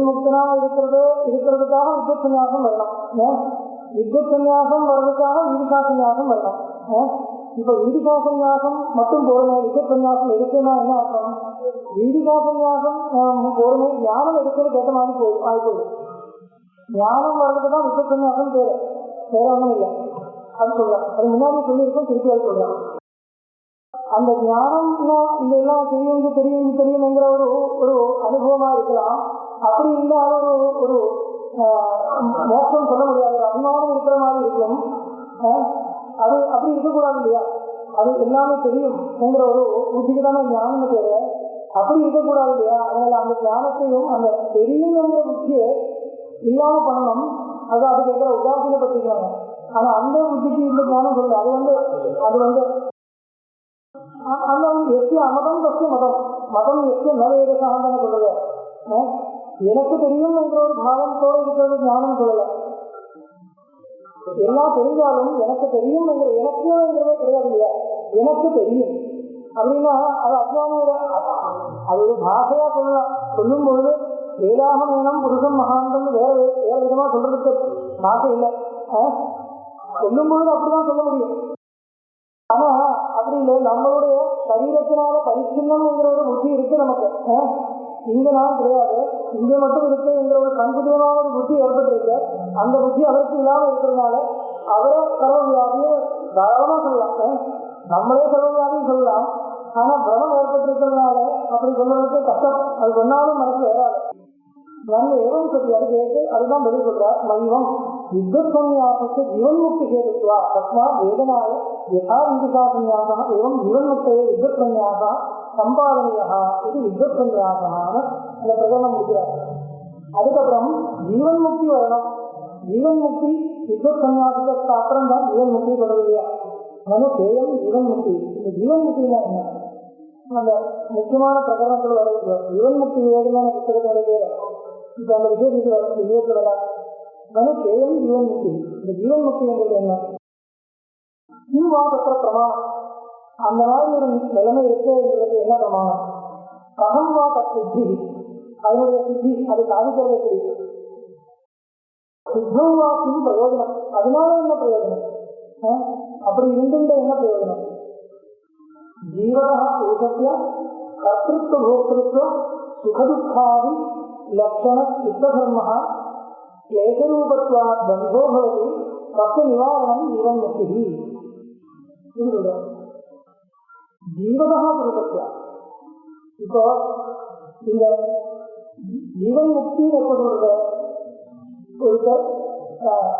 முக்தனா இருக்கிறதுக்காக வித்வத் சந்நியாசம் வரலாம். வித்வத் சந்நியாசம் வர்றதுக்காக ஈடுசா சந்நியாசம் வரலாம். இப்ப ஈடுசா சந்நியாசம் மட்டும் போறமே, வித்வத் சந்நியாசம் எடுக்குன்னா என்ன அர்த்தம்? ஈடுசா சந்நியாசம் போறமே ஞானம் எடுக்கிறது கேட்ட மாதிரி ஆயிப்போகுது. ஞானம் வர்றதுக்கு தான் வித்வத் சந்நியாசம் பேரு, வேற ஒன்றும் இல்லை. அது சொல்லலாம். அது முன்னாடி சொல்லியிருக்கோம், திருப்பி அது சொல்லலாம். அந்த ஞானம்னா இதெல்லாம் தெரியுங்கிற ஒரு அனுபவமா இருக்கலாம். அப்படி இல்லாத ஒரு மோட்சம் சொல்ல முடியாது. அபிமானம் இருக்கிற மாதிரி இருக்கும். அது அப்படி இருக்கக்கூடாது இல்லையா? அது எல்லாமே தெரியும் என்கிற ஒரு புத்திக்கு தானே ஞானம்னு பேரு. அப்படி இருக்கக்கூடாது இல்லையா? அதனால அந்த ஞானத்தையும் அந்த தெரியும் என்கிற புத்தியை இல்லாம பண்ணணும். அது கேட்கிற உதாரணத்தை பற்றிக்கிறாங்க. ஆனா அந்த புத்திக்கு இந்த ஞானம் சொல்லல. அது வந்து அந்த எஸ்ய அமதம் தஸ்ய மதம் எஸ்ய நவேதசான்னு சொல்றது. எனக்கு தெரியும் என்ற ஒரு பாவத்தோடு இருக்கிறது ஞானம் சொல்லல. எல்லாம் தெரிஞ்சாலும் எனக்கு தெரியும் என்கிற எனக்குங்கிறதே கிடையாது இல்லையா. எனக்கு தெரியும் அப்படின்னா அது அஜ்ஞானியோட அது ஒரு பாஷையா சொல்லலாம். சொல்லும் பொழுது வேதாகம் வேணும் புருஷம் மகாந்தம் வேற வேற விதமா சொல்றதுக்கு பாஷை இல்லை. சொல்லும் பொழுது அப்படிதான் சொல்ல முடியும். ஆனா அப்படி இல்லை, நம்மளுடைய சரீரத்தினால பரிச்சின்னம்ங்கிற ஒரு புத்தி இருக்கு நமக்கு. இங்க நான் கிடையாது, இங்க மட்டும் இருக்கு என்கிற ஒரு சங்குதியமான ஒரு புத்தி ஏற்பட்டிருக்கு. அந்த புத்தி அவருக்கு இல்லாம இருக்கிறதுனால அவரை சர்வவியாதியை தாராளமா சொல்லலாம். நம்மளே சர்வவியாதியும் சொல்லலாம். ஆனா பிரமம் ஏற்பட்டிருக்கிறதுனால அப்படி சொல்றதுக்கு கஷ்டம். அது சொன்னாலும் மனசு ஏறாது. நல்ல ஏவம் சரி அது கேட்டு அதுதான் பதில் சொல்றார். மைவம் வித்வத்சன்யாசத்து ஜீவன்முக்தி கேட்டுவா தஸ்மா வேதனாய யதா விதிஷா சன்யாசா ஏவம் ஜீவன்முக்தையே வித்வத்சன்யாசா சம்பாதனையா இது வித்வத்சன்யாசான அந்த பிரகடனம் முடிக்கிறார். அதுக்கப்புறம் ஜீவன் முக்தி வரணும். ஜீவன் முக்தி வித்வத் சன்யாசத்துக்கு அப்புறம் தான் ஜீவன் முக்தி சொல்றது இல்லையா. மனு கேயம் ஜீவன் முக்தி. இந்த ஜீவன் முக்தினா என்ன? அந்த முக்கியமான பிரகடனத்தில் வருது ஜீவன் முக்தி விவேகமான புத்தகத்தோட பேர். இப்போ அந்த விஷயத்துக்கு விவேகத்தில் வர மனு கேயம் ஜீவன் முக்தி. இந்த ஜீவன் முக்திங்கிறது என்ன? தத்திர பிரமாணம். அந்த மாதிரி ஒரு நிலைமை இருக்குங்கிறது என்ன பிரமாணம்? ககம் வா தத்தி அதனுடைய சித்தி அது சாதிக்கிறது தெரியும். சித்தம் வாக்கின் பிரயோஜனம். அதனால என்ன பிரயோஜனம்? அப்படி இருந்துட்ட என்ன பிரயோஜனம்? ஜீவன புருஷத்திய கர்த்திருவ போக்திருத்வ சுகதுக்காதி லட்சண சித்ததர்ம கிளேசரூபத்வாத் பந்தோ பவதி தத்து நிவாரணம் ஜீவன் முக்தி. ஜீவதா புருஷத்திய இப்போ இந்த ஜீவன் முக்தின்னு எப்ப சொல்றது? ஒருத்தர்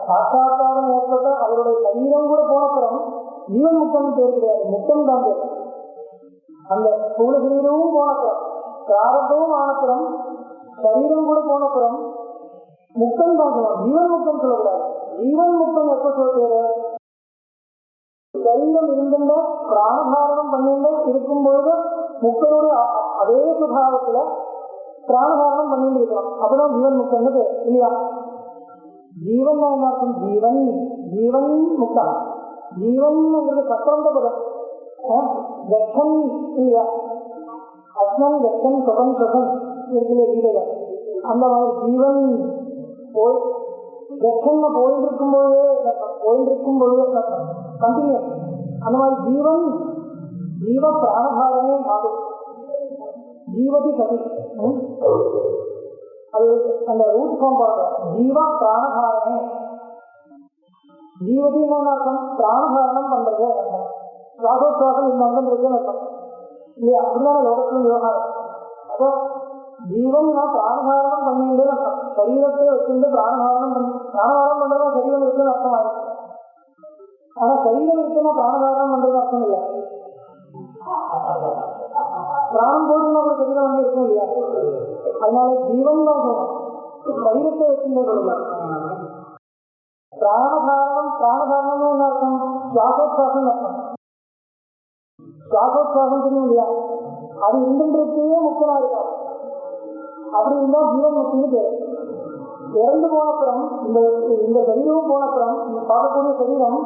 சாட்சாத்காரம் ஏற்பட்ட அவருடைய சரீரம் கூட போனப்புறம் ஜீவன் முக்தம் பேர் கிடையாது, முக்தம் தான் பேர். அந்த ஸ்தூல சரீரமும் போனப்புறம் பிராரத்தமும் ஆனப்புறம் சரீரம் கூட போனப்புறம் முக்தம் தான் சொல்லணும், ஜீவன் முக்தம் சொல்லக்கூடாது. ஜீவன் முக்தம் எப்ப சொல்ல பேரு? சரீரம் இருந்துள்ள பிராணதாரணம் பண்ணிட்டு இருக்கும் பொழுது முக்தனுடைய அதே சுபாவத்துல பிராணதாரணம் பண்ணிட்டு இருக்கணும். அப்பதான் ஜீவன் முக்தம்னு பேர் இல்லையா. ஜீவன் என்ன அர்த்தம்? ஜீவன் ஜீவன் முக்தா. ஜீவன்ங்கிறது சக்கரந்த பதம். கச்சன் இல்லையா, அஸ்மன் கச்சன் சொகன் சொகன் இருக்கிற கீதைகள். அந்த மாதிரி ஜீவன் போய் கச்சன் போயிட்டு இருக்கும் பொழுது கண்டினியூ. அந்த மாதிரி ஜீவன் ஜீவ பிராணதாரமே ஆகும். ஜீவதி சதி அது அந்த ரூட் ஃபார்ம் பார்க்க ஜீவ பிராணதாரணே. ஜீவதி என்ன அர்த்தம்? பிராணதாரணம் பண்றது அர்த்தம். சுவாசோச்சுவாசம் இந்த அர்த்தம் இருக்குன்னு அர்த்தம் இல்லையா. அப்படிதான் லோகத்திலும் விவகாரம். அப்போ ஜீவன் பிராணதாரணம் பண்ணிட்டு அர்த்தம். சரீரத்தை வச்சுட்டு பிராணதாரணம் பண்றதா சரீரம் இருக்குன்னு அர்த்தம் ஆயிடுச்சு. ஆனா சரீரம் இருக்குன்னா பிராணதாரணம் பண்றது அர்த்தம் இல்லை. பிராணம் போடுன்னா ஒரு சரீரம் வந்து இருக்கும் இல்லையா. அதனால ஜீவன் தான் சொல்லணும், சரீரத்தை வச்சுட்டு சொல்லலாம். பிராணதாரணம் என்ன அர்த்தம்? சுவாசோச்சுவாசம் அர்த்தம். சுவாசோச்சுவாசம் தெரியும் இல்லையா, அது இருந்துன்றதே முக்கியமா இருக்கும். அப்படி இருந்தா ஜீவன் முக்கியம் பேர். இறந்து போனப்புறம் இந்த சரீரமும் போனப்புறம் பார்க்கக்கூடிய சரீரம்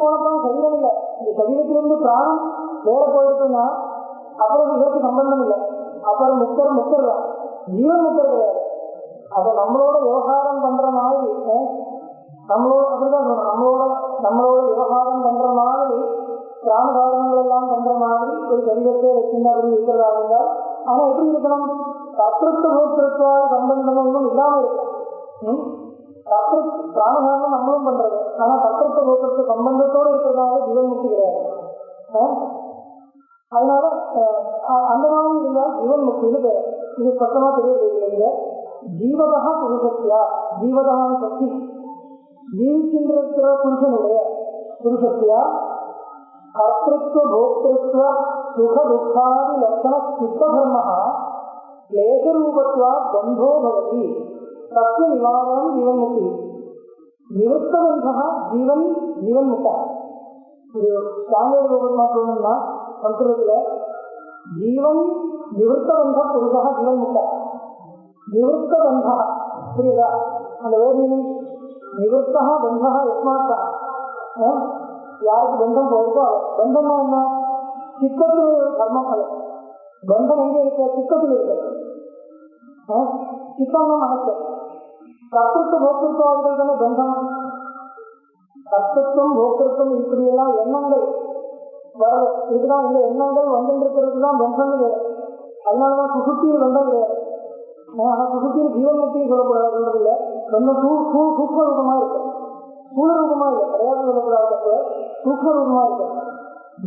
போனப்புறம் சரீரம் இல்லை. இந்த சரீரத்திலிருந்து பிராணம் வேற போயிருக்குன்னா அப்புறம் இதற்கு சம்பந்தம் இல்லை. அப்புறம் முக்தர் தான், ஜீவன் முக்தர் கிடையாது. அதை நம்மளோட விவகாரம் பண்ற மாதிரி அப்படிதான் நம்மளோட விவகாரம் பண்ற மாதிரி பிராணதாரணங்கள் எல்லாம் பண்ற மாதிரி ஒரு சரீரத்தை வச்சிருந்தா அப்படி இருக்கிறதா இருந்தால், ஆனா எப்படி இருக்கணும்? கர்த்திருவ போக்திருத்வால் சம்பந்தம் ஒன்றும் இல்லாம இருக்கும். பிராணதாரணம் நம்மளும் பண்றது, ஆனா கர்த்திருவ போக்திருத்த சம்பந்தத்தோடு இருக்கிறதுனால ஜீவன் முக்தி கிடையாது. அதனால அந்த மாதிரி இருந்தால் ஜீவன் முக்தின்னு பேர். இது ஸ்பஷ்டமா தெரியல. ஜீவதா புருஷத்தியா, ஜீவதான சக்தி ஜீவிக்கின்ற புருஷத்தியா கர்த்திருவ போக்திருத்வ சுக துக்காதி லட்சண சித்ததர்ம கிளேசரூபத்வா பந்தோ பவதி தத்து நிவாரணம் ஜீவன் முக்தி. நிவர்த்தபந்தா ஜீவன் முக்தா. ஒரு ஸ்டாண்டர்ட் ரூபமா சொல்லணும்னா சம்ஸ்கிருதத்துல ஜீவன் நிவர்த்தபந்த புருஷா ஜீவன் முக்தா. நிவர்த்தபந்தா புரியுதா? அந்த வேர்ட் மீனிங் நிவர்த்தா பந்தா யஸ்மாத்தா. யாருக்கு பந்தம் போயிருக்கோ பந்தம்னா என்ன? சித்தத்திலே ஒரு தர்மம் அது. பந்தம் எங்க இருக்க? சித்தத்தில் இருக்கு. சித்தம்னா மனசு. கர்த்தத்துவ போக்கிருத்தவாதிகள் தானே பந்தம். கர்த்தத்துவம் போக்கிருத்தம் இப்படியெல்லாம் எண்ணங்கள் வர்றது இதுதான். இந்த எண்ணங்கள் வந்துட்டு இருக்கிறது தான் பந்தம் கிடையாது. அதனாலதான் சுசுத்தியில் பந்தம் கிடையாது. ஆனா சுசுத்தியில் ஜீவன் முக்தியும் சொல்லக்கூடாதுன்றது இல்லை. ரொம்ப சூக்ம ரூபமா இருக்கு. ஸ்தூல ரூபமா இல்லை, கிடையாது சொல்லக்கூடாது. சூக்ம ரூபமா இருக்கு.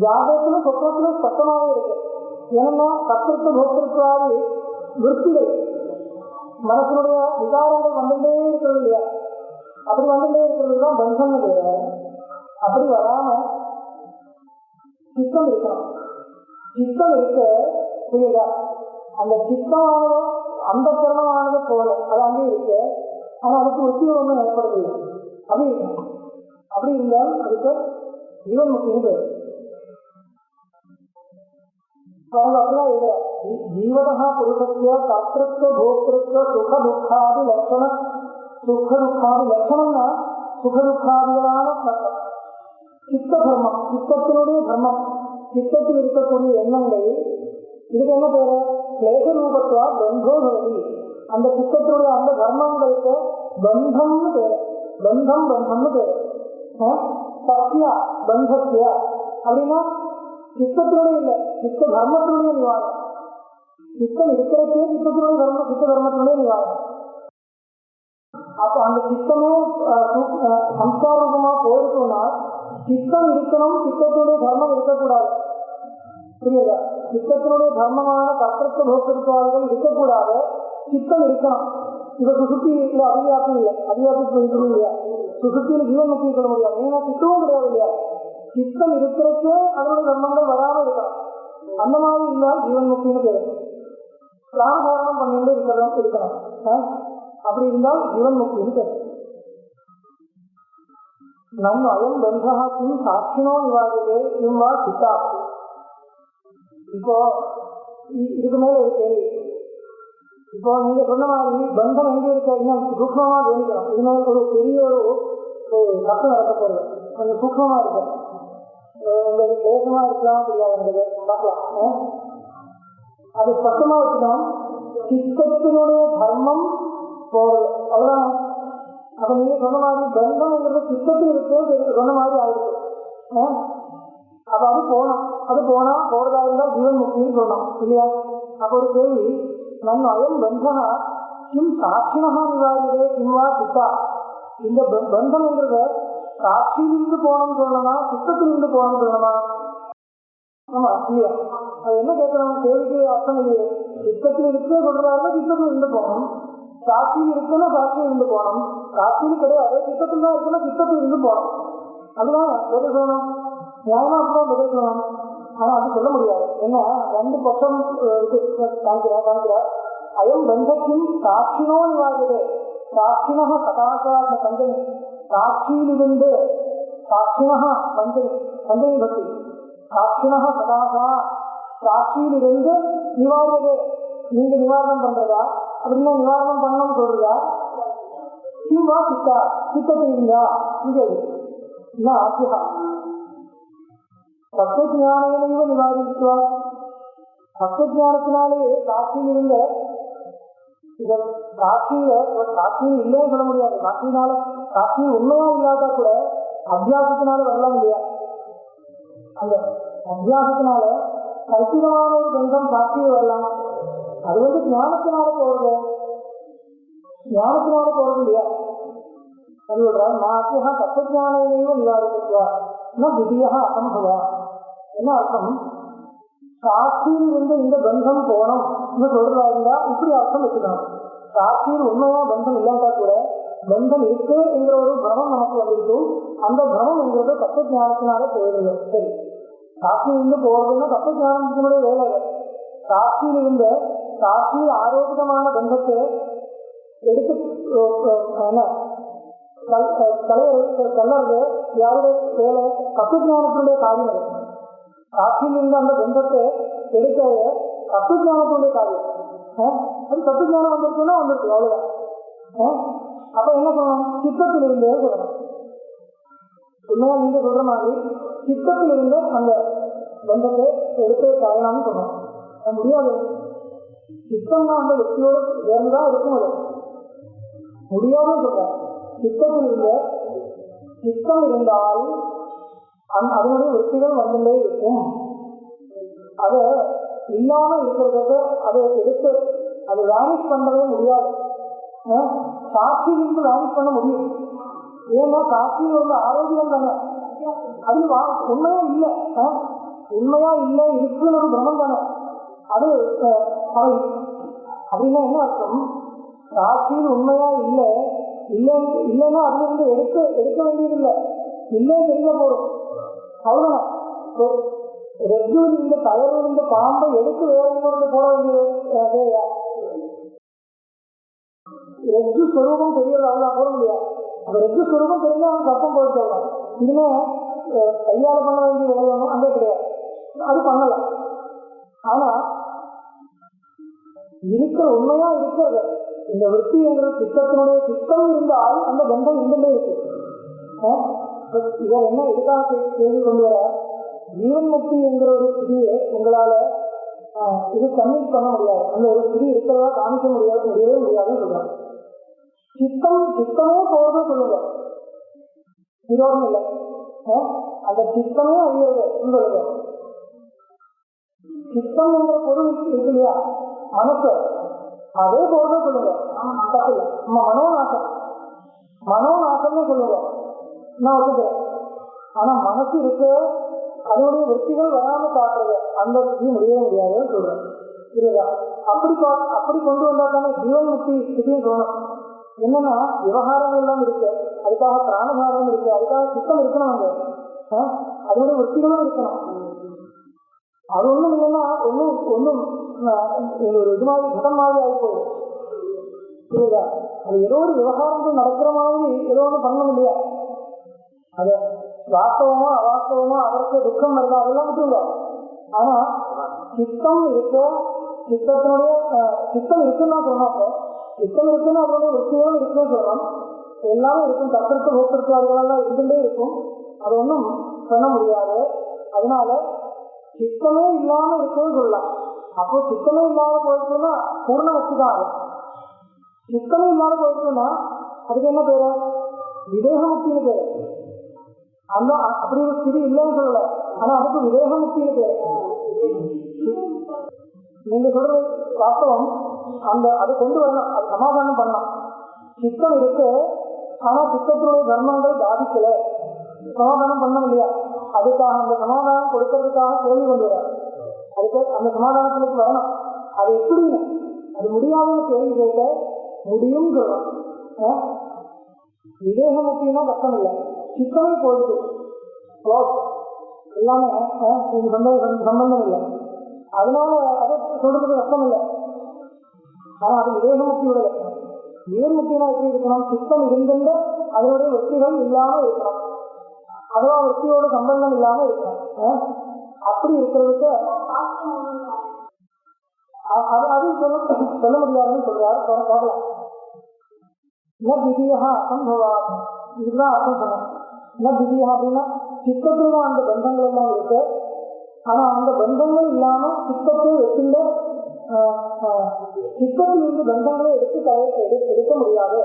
ஜாதகத்திலும் சொப்னத்திலும் ஸ்பஷ்டமாவே இருக்கு. ஏன்னா கர்த்தத்துவ போக்கிருத்தவாதி விற்பிகள் மனசனுடைய விகாரங்கள் வந்துட்டே இருக்கிறது இல்லையா? அப்படி வந்துட்டே இருக்கிறது தான் பந்தம்னு பேரு. அப்படி வராம சித்தம் இருக்கணும். சித்தம் இருக்க புரியுதா? அந்த சித்தமானது அந்த கரணமானது போல அது அங்கே இருக்கு. ஆனா அதுக்கு உத்தியோகம் ஒன்றும் ஏற்படுது. அப்படி இருக்கணும். அப்படி இருந்தால் அதுக்கு ஜீவன் முக்தின்னு பேரு. அப்படிதான் இது ஜீவதா புருஷத்திய கர்த்தத்துவ போக்திருத்துவ சுக துக்காதி லட்சணம். சுக துக்காதி லட்சணம்னா சுக துக்காதிகளான சித்த தர்மம், சித்தத்தினுடைய தர்மம், சித்தத்தில் இருக்கக்கூடிய எண்ணங்கள். இதுக்கு என்ன பேரு? கிளேச ரூபத்துவா பந்தோ பவதி. அந்த சித்தத்தினுடைய அந்த தர்மங்களுக்கு பந்தம்னு பேரு. பந்தம்னு பேரு. சத்தியா பந்தத்தியா அப்படின்னா சித்தத்தினுடைய இல்லை, சித்த தர்மத்தினுடைய நிவாரணம். சித்தம் இருக்கிறதே சித்தத்தினுடைய தர்மம், சித்த தர்மத்தினுடைய நிவாரணம். அப்ப அந்த சித்தமே சம்ஸ்கார ரூபமா போயிருக்கும்னா சித்தம் இருக்கணும், சித்தத்தினுடைய தர்மம் இருக்கக்கூடாது. புரியுதா? சித்தத்தினுடைய தர்மமான கர்த்தத்துவ போக்கிருத்தவாதிகள் இருக்கக்கூடாது, சித்தம் இருக்கணும். இப்ப சுசுத்தி இல்ல, அதிகாத்தி இல்லை, அதிகாத்தி போயிட்டு இல்லையா? சுசுத்தியில ஜீவன் முக்தி சொல்ல முடியாது. ஏன்னா சித்தமும் கிடையாது இல்லையா? சித்தம் இருக்கிறதே அதனுடைய தர்மங்கள் வராம இருக்கணும். அந்த மாதிரி இருந்தால் ஜீவன் முக்தின்னு பேரு. பிராணகாரணம் பண்ணிட்டு இருக்கணும். அப்படி இருந்தால் ஜீவன் முக்தின்னு பேரு. நம் அயம் பந்தா கிம் சாட்சினோ நிவாரியதே கிம் வா சித்தா. இப்போ இதுக்கு மேல ஒரு கேள்வி. இப்போ நீங்க சொன்ன மாதிரி பந்தம் எங்க இருக்க இன்னும் சூக்மமா கவனிக்கணும். இது மாதிரி ஒரு பெரிய ஒரு சட்டம் நடக்க போறது கொஞ்சம் சூக்மமா இருக்கு. உங்களுக்கு கேசமா இருக்கலாம், தெரியாது, எனக்கு பார்க்கலாம். அது ஸ்பஷ்டமா வச்சுக்கணும். சித்தத்தினுடைய தர்மம் போறது அவ்வளவுதான். அப்ப நீங்க சொன்ன மாதிரி பந்தம்ங்கிறது சித்தத்தில் இருக்கு சொன்ன மாதிரி ஆயிருக்கு. அப்ப அது போனா போறதா இருந்தா ஜீவன் முக்தின்னு சொன்னோம் இல்லையா? அப்ப ஒரு கேள்வி, நன் அயம் பந்தனா கிம் சாட்சினா நிவாரியதே கிம்வா சித்தா. இந்த பந்தம்ங்கிறத சாட்சியிலிருந்து போகணும்னு சொல்லணுமா, சித்தத்திலிருந்து போகணும்னு சொல்லணுமா? ஆமா இல்லையா? அது என்ன கேட்கணும்? கேள்விக்கு அர்த்தம் இல்லையே. சித்தத்தில் இருக்கு சொல்றதா சித்தத்தில் இருந்து போகணும், சாட்சியில் இருக்குன்னா சாட்சியில் இருந்து போகணும். சாட்சியில் கிடையாது, சித்தத்தில் தான் இருக்குன்னா சித்தத்தில் இருந்து போகணும். அதுதான் பதில் சொல்லணும். நியாயமா அப்படிதான் பதில் சொல்லணும். ஆனா அது சொல்ல முடியாது. ஏன்னா ரெண்டு பட்சம் காமிக்கிறார். அயம் பந்தக்கின் சாட்சினோ நிவாரியதே. சாட்சினக சகாசாத்ம பஞ்சமி. சாட்சியிலிருந்து சாட்சினக பஞ்சமி பக்தி. சாட்சினக சகாசா சாட்சியிலிருந்து நிவாரியதே. நீங்க நிவாரணம் பண்றதா அப்படின்னா நிவாரணம் பண்ணணும்னு சொல்றதா? சிவா சித்தா சித்தத்தில் இருந்தா இங்க ஆசியா தத்துவஞானேனைவ நிவாரித்துவா. தத்துவஞானத்தினாலே சாட்சியில் இருந்த சாட்சியில சாட்சியில் இல்லைன்னு சொல்ல முடியாது. சாட்சியினால சாட்சியில் உண்மையா இல்லாட்டா கூட அத்தியாசத்தினால வரலாம் இல்லையா? அந்த அத்தியாசத்தினால கல்பிதமான ஒரு பந்தம் சாட்சியில் வரலாம். அது ஞானத்தினால போறது, ஞானத்தினால போறது இல்லையா? அது சொல்றார், நாசியா தத்துவஞானேனைவ நிவாரித்துவா திதியா அசம்பவா. என்ன அர்த்தம்? சாட்சியில் இருந்து இந்த பந்தம் போனோம் சொல்றதா இருந்தா இப்படி அர்த்தம் வச்சுக்கணும். சாட்சியில் உண்மையா பந்தம் இல்லாட்டா கூட பந்தம் இருக்கு என்கிற ஒரு பிரமம் நமக்கு வந்திருக்கும். அந்த பிரமம் என்கிறது தத்துவ ஞானத்தினால போயிடுது. சரி, சாட்சியில் இருந்து போறதுன்னா தத்துவ ஞானத்தினுடைய வேலை. சாட்சியில் இருந்த சாட்சியில் ஆரோக்கியமான பந்தத்தை எடுத்து கல்லறது யாருடைய வேலை? தத்துவஞானத்தினுடைய காரியம். சாட்சியில் இருந்த அந்த பந்தத்தை எடுக்க தத்துவஞானத்தினுடைய காரியம். அது தத்துவஞானம் வந்துருக்குன்னா வந்துருக்கு, அவ்வளவுதான். அப்ப என்ன சொல்லணும்? சித்தத்தில் இருந்தே சொல்லணும். உண்மையா நீங்க சொல்ற மாதிரி சித்தத்தில் இருந்த அந்த பந்தத்தை எடுத்து காயலாம்னு சொல்லணும். அது முடியாது. சித்தம்னா அந்த வெற்றியோடு சேர்ந்துதான் இருக்கும். அது முடியாதுன்னு சொல்றேன். சித்தத்தில் இருந்த சித்தம் இருந்தால் அதனுடைய வெற்றிகள் வந்துட்டே இருக்கும். அதை இல்லாம இருக்கிறத அதை எடுத்து அதை வேனிஷ் பண்ணவே முடியாது. சாட்சியிலிருந்து வேனிஷ் பண்ண முடியும். ஏன்னா சாட்சியில் வந்து ஆரோக்கியம் தானே, அது உண்மையா இல்லை. உண்மையா இல்லை, இருக்குன்னு ஒரு பிரமம் தானே அது. அவை அப்படின்னா என்ன அர்த்தம்? சாட்சியில் உண்மையா இல்லை இல்லைன்னா அதுல இருந்து எடுக்க வேண்டியதில்லை. இல்லை தெரிய போதும், அவ்வளவுதான். ரெஜுவில் இருந்த டயரில் இருந்த பாம்பை எடுத்து வேற இன்னொரு போட வேண்டியது. ரெஜு ஸ்வரூபம் தெரியறது அவ்வளோ போட முடியாது. அந்த ரெஜு ஸ்வரூபம் தெரிஞ்சா அவன் கப்பம் போயிட்டு வரலாம். இனிமே கையால பண்ண வேண்டிய வேலை ஒன்றும் அங்கே கிடையாது, அது பண்ணல. ஆனா இருக்கிற உண்மையா இருக்கிறது இந்த விற்பி என்கிற சித்தத்தினுடைய சித்தம் இருந்தால் அந்த பந்தம் இருந்துட்டே இருக்கு. இவர் என்ன எதுக்காக கேள்வி கொண்டு வர, ஜீவன் முக்தி என்கிற ஒரு ஸ்திதியை உங்களால இது கன்வின்ஸ் பண்ண முடியாது. அந்த ஒரு ஸ்திதி இருக்கிறதா காமிக்க முடியவே முடியாதுன்னு சொல்றாங்க. சித்தமே போறதும் சொல்லுங்க, விரோதம் இல்லை. அந்த சித்தமே அறியறது சொல்லுங்க. சித்தம் என்கிற பொருள் இருக்கு இல்லையா, மனசு, அதே போறதும் சொல்லுங்க, தப்பு இல்லை. மனோநாசம்னு சொல்லுங்க, நான் ஒத்துக்கிறேன். ஆனா மனசு இருக்கு, அதனுடைய விற்பிகள் வராம காட்டுறது அந்த ஸ்திதி முடியவே முடியாதுன்னு சொல்றேன். புரியுதா? அப்படி கொண்டு வந்தா தானே ஜீவன் முக்தி ஸ்திதியும் சொல்லணும். என்னன்னா விவகாரங்கள் எல்லாம் இருக்கு, அதுக்காக பிராணபாரம் இருக்கு, அதுக்காக சித்தம் இருக்கணும். அங்க அதனுடைய விற்பிகளும் இருக்கணும். அது ஒண்ணும் இல்லைன்னா ஒன்னும் ஒரு இது மாதிரி குடம் மாதிரி ஆகி போகுது. புரியுதா? அது ஏதோ ஒரு விவகாரங்கள் நடக்கிற மாதிரி ஏதோ ஒன்று பண்ண முடியாது. அது வாஸ்தவமோ அவாஸ்தவமோ அவருக்கு துக்கம் வருதா அதெல்லாம் விட்டுருந்தா. ஆனா சித்தம் இருக்கு, சித்தத்தினுடைய சித்தம் இருக்குன்னு தான் சொன்னாப்போ, சித்தம் இருக்குன்னு அதனுடைய விற்பிகளும் இருக்குன்னு சொல்லலாம். எல்லாமே இருக்கும், தத்திற்கு போக்கிற்கு அதுகளெல்லாம் இருந்துட்டே இருக்கும். அது ஒன்றும் பண்ண முடியாது. அதனால சித்தமே இல்லாம இருக்குன்னு சொல்லலாம். அப்போ சித்தமே இல்லாத போயிடுச்சுன்னா பூர்ண முக்தி தான் ஆகும். சித்தமே இல்லாத போயிடுச்சுன்னா அதுக்கு என்ன பேரு? விதேக முக்தின்னு பேரு. அந்த அப்படி ஒரு ஸ்திதி இல்லைன்னு சொல்லல, ஆனா அதுக்கு விதேக முக்தின்னு பேரு. நீங்க சொல்றது வாஸ்தவம். அதை கொண்டு வரணும், அது சமாதானம் பண்ணலாம். சித்தம் இருக்கு, ஆனா சித்தத்தினுடைய தர்மங்கள் பாதிக்கல, சமாதானம் பண்ண இல்லையா? அதுக்காக அந்த சமாதானம் கொடுக்கறதுக்காக கேள்வி கொண்டு வர, அதுக்கு அந்த சமாதானத்துக்கு வரணும். அது எப்படி அது முடியாதுன்னு கேள்வி கேட்க முடியும் சொல்லணும். விதேக முக்கியம்னா கஷ்டம் இல்லை, சித்தமே போயிடுது, எல்லாமே சம்பந்தம் இல்லை. அதனால அதை சொல்றதுக்கு கஷ்டம் இல்லை. ஆனா அது விதேக முக்தியோட லட்சணம். ஜீவன் முக்தினா எப்படி இருக்கணும்? சித்தம் இருந்துட்டு அதனுடைய வெற்றிகள் இல்லாம இருக்கணும், அதுவா வெற்றியோட சம்பந்தம் இல்லாம இருக்கணும். அப்படி இருக்கிறதுக்கு அது சொல்ல முடியாதுன்னு சொல்றாரு. பார்க்கலாம். விதியா அசம்பவா, இதுதான் அர்த்தம் சொன்னேன். விதியா அப்படின்னா சித்தத்துல அந்த பந்தங்கள் எல்லாம் இருக்கு, ஆனா அந்த பந்தங்கள் இல்லாம சித்தத்தை வச்சுள்ள சித்தத்தில் இருந்து பந்தங்களை எடுக்க முடியாது,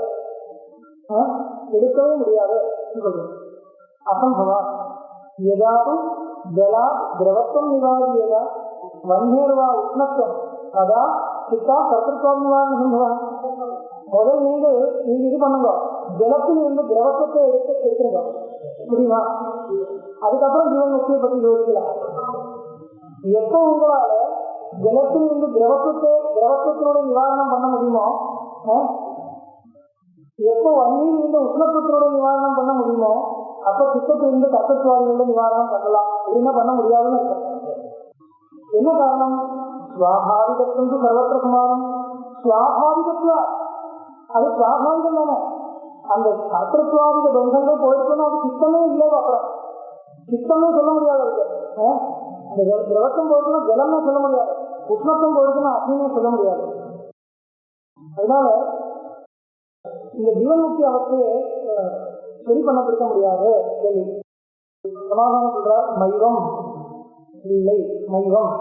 எடுக்கவே முடியாது சொல்றேன். அசம்பவா எதாவும் ஜலா திரவத்துவம் நிவாரியதா வன்னியர்வா உஷ்ணத்துவம் அதா சித்தா கர்த்தத்துவம் நிவாரண சம்பவா. முதல் நீங்க இது பண்ணுங்க, ஜலத்தில் இருந்து திரவத்துவத்தை எடுத்துருங்க, முடியுமா? அதுக்கப்புறம் ஜீவன் முக்தியை பற்றி யோசிக்கலாம். எப்போ உங்களால ஜலத்தில் இருந்து திரவத்துவத்தோட நிவாரணம் பண்ண முடியுமோ, எப்போ வன்னியில் இருந்து உஷ்ணத்துவத்தோட நிவாரணம் பண்ண முடியுமோ, அப்ப சித்தத்திலிருந்து கர்த்தத்துவாதிகளோட நிவாரணம் பண்ணலாம். அப்படின்னா பண்ண முடியாதுன்னு இருக்கு. என்ன காரணம்? சுவாபாவிகத்துவம் சர்வத்திர சமானம். சுவாபாவிகத்துவ அது சுவாபாவிகம் தானே. அந்த கர்த்தத்துவாதிக பந்தங்கள் போயிடுச்சுன்னா அது சித்தமே இல்லை. அப்புறம் சித்தமே சொல்ல முடியாது. அதுக்கு அந்த திரவத்தம் போயிடுச்சுன்னா ஜலமே சொல்ல முடியாது, உஷ்ணத்தம் போயிடுச்சுன்னா அக்னியே சொல்ல முடியாது. அதனால இந்த ஜீவன் முக்தி அவஸ்தையை சரி பண்ண கொடுக்க முடியாது கேள்வி. சமாதானம் சொல்றார், மைவம் இல்லை, மைவம்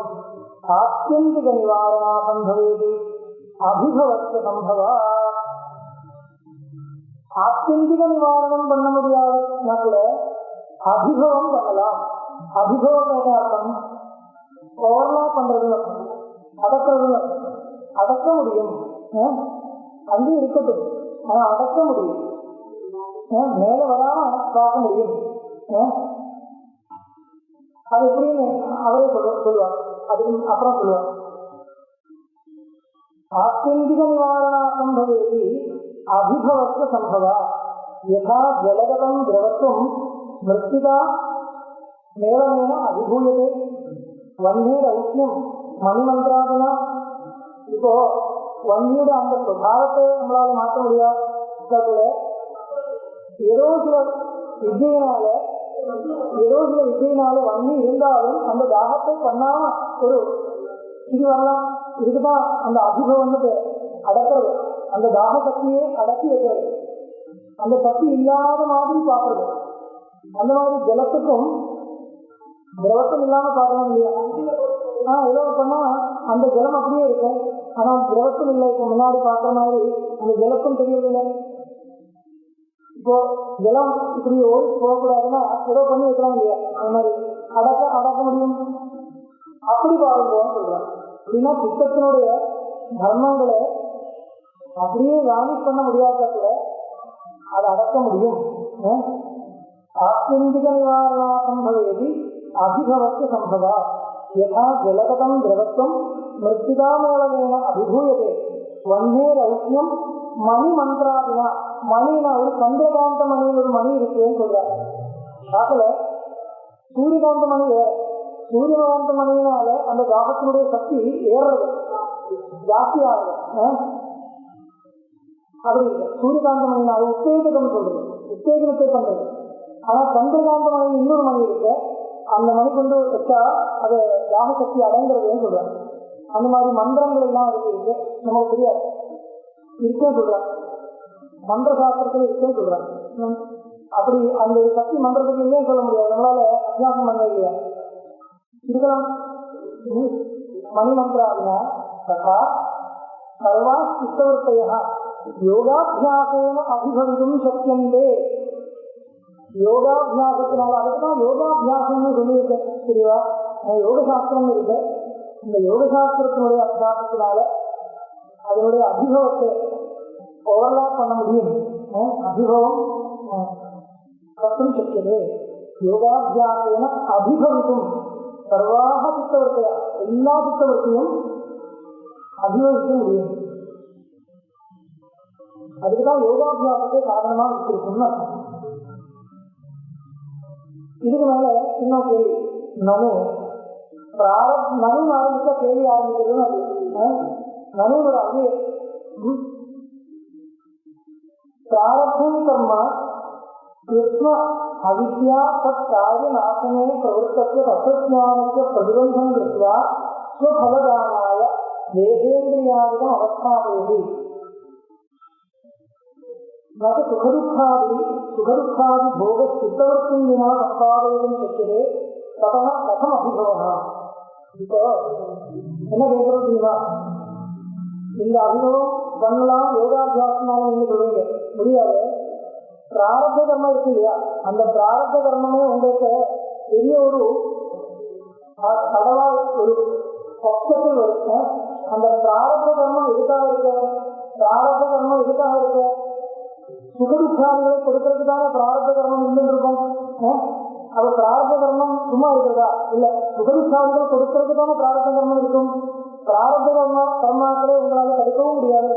ஆத்தியந்திக நிவாரணா சம்பவேதி அபிபவத்த சம்பவா. ஆத்தியந்திக நிவாரணம் பண்ண முடியாதுன்னா கூட அபிபவம் பண்ணலாம். அபிபவம் என்ன அர்த்தம்? ஓவர்லா பண்றதுன்னு அர்த்தம், அடக்கிறதுன்னு அர்த்தம். அடக்க முடியும், அங்கேயும் இருக்கட்டும், ஆனா அடக்க முடியும், மேல வராம பார்க்க முடியும். அது எப்படின்னு அவரே சொல்லுவார், அதுக்கு அப்புறம் சொல்லுவார். ஆத்தியந்திக நிவாரணா சம்பவேதி அபிபவத்த சம்பவா யதா ஜலகதம் திரவத்துவம் மிருத்திகா மேலமேன அபிபூயதே வன்னே ரௌஷ்யம் மணிமந்திராதினா. இப்போ வன்னியோட அந்த சுபாவத்தை நம்மளால மாற்ற முடியாது. ஏதோ சில வித்தியினால வன்னி இருந்தாலும் அந்த தாகத்தை பண்ணாம ஒரு இது வரலாம். இதுக்குதான் அந்த அபிபவம் அடக்கிறது, அந்த தாக சக்தியை அடக்கி வைக்கிறது, அந்த சக்தி இல்லாத மாதிரி பார்க்கறது. அந்த மாதிரி ஜலத்துக்கும் திரவத்தும் இல்லாம பார்க்கணும் இல்லையா? ஏதோ பண்ணா அந்த ஜலம் அப்படியே இருக்கும், ஆனா திரவத்தும் இல்லை. இப்போ முன்னாடி பார்க்குற மாதிரி அந்த ஜலத்தும் தெரியறதில்லை. இப்போ ஜலம் இப்படி ஓடி போகக்கூடாதுன்னா ஏதோ பண்ணி வைக்கலாம் இல்லையா? அந்த மாதிரி அடக்க முடியும். அப்படி பாருங்கன்னு சொல்றாங்க. அப்படின்னா சித்தத்தினுடைய தர்மங்களை அப்படியே வானிஷ் பண்ண முடியாத கூட அதை அடக்க முடியும். ஆத்தியந்திக நிவாரணா சம்பவேதி அபிபவத்த சம்பவா யதா ஜலகதம் திரவத்துவம் மிருத்திகா மேலவேன அபிபூயதே வன்னே ரௌஷ்யம் மணி மந்திராதினா. மணினா ஒரு சந்திரகாந்த மணியில் ஒரு மணி இருக்குன்னு சொல்றாங்க. பார்க்கல, சூரியகாந்த மணி வேற. சூரியகாந்த மணியினால அந்த தாகத்தினுடைய சக்தி ஏறுறது, ஜாஸ்தி ஆகுது. அப்படி இல்லை, சூரியகாந்த மணினால உத்தேஜகம் சொல்றது, உத்தேஜனத்தை பண்றது. ஆனா சந்திரகாந்த மணி இன்னொரு மணி இருக்கு, அந்த மணி கொண்டு வச்சா அது யாக சக்தி அடங்குறதுன்னு சொல்றாங்க. அந்த மாதிரி மந்திரங்கள் எல்லாம் இருக்கு, நமக்கு தெரியாது, இருக்குன்னு சொல்றாங்க. மந்திர சாஸ்திரத்துல இருக்குன்னு சொல்றாங்க. அப்படி அந்த சக்தி மந்திரத்துக்கு இல்லைன்னு சொல்ல முடியாது, நம்மளால அபியாசம் பண்ண இல்லையா? இருக்கலாம். மணி மந்திராதினா ததா சர்வா சித்தவர்த்தையா யோகாபியாசேன அபிபவிதும் சக்கியந்தே. யோகாபியாசத்தினால, அதுக்குதான் யோகாபியாசம்னு சொல்லியிருக்கேன் தெரியவா? யோகசாஸ்திரம் இருக்கு. இந்த யோகசாஸ்திரத்தினுடைய அபியாசத்தினால அதனுடைய அபிபவத்தை ஓவர்லாப் பண்ண முடியும். அபிபவம் கர்த்தும் சக்கியதே. யோகாபியாசேன அபிபவித்தும் சர்வாக சித்தவர்த்தையா, எல்லா சித்தவர்த்தையும் அபிபவிக்க முடியும். அதுக்குதான் யோகாபியாசத்தை சாதனமா வச்சிருக்கும்னு அர்த்தம். இதுக்கு மேல இன்னும் கேள்வி, நனு ஆரம்பிச்சா கேள்வி ஆரம்பிக்கிறதுன்னு அது நனுவோட அது பிராரப்தம் கர்ம கிருஷ்ண அவித்யா தத் காரிய நாசனே பிரவருத்தஸ்ய தத்ஞானஸ்ய பிரதிபந்தம் கிருத்வா ஸ்வபலதானாய தேகேந்திரியாதிகம் அவஸ்தாவேதி நது சுகதுக்காதி போக சித்தவர்த்தி வினா சம்பாதயிதும் சக்கியதே ததா கதம் அபிபவனா. இப்போ என்ன கேட்கறது தெரியுமா? இந்த அபிபவம் பண்ணலாம் யோகாபியாசனால நீங்க சொல்லுவீங்க, முடியாது. பிராரப்த கர்மம் இருக்கு இல்லையா? அந்த பிராரப்த கர்மமே உங்களுக்கு பெரிய ஒரு கடவா, ஒரு பட்சத்தில் இருக்கு. அந்த பிராரப்த கர்மம் எதுக்காக இருக்கு? பிராரப்த கர்மம் எதுக்காக இருக்கு? சுகதுக்காதிகளை கொடுக்கறதுக்கு தானே பிராரப்த கர்மம் இருந்துருக்கும். அப்ப பிராரப்த கர்மம் சும்மா இருக்கிறதா? இல்ல, சுகதுக்காதிகள் கொடுக்கறதுக்கு தானே பிராரப்த கர்மம் இருக்கும். பிராரப்த கர்மாக்களை உங்களால தடுக்கவும் முடியாது.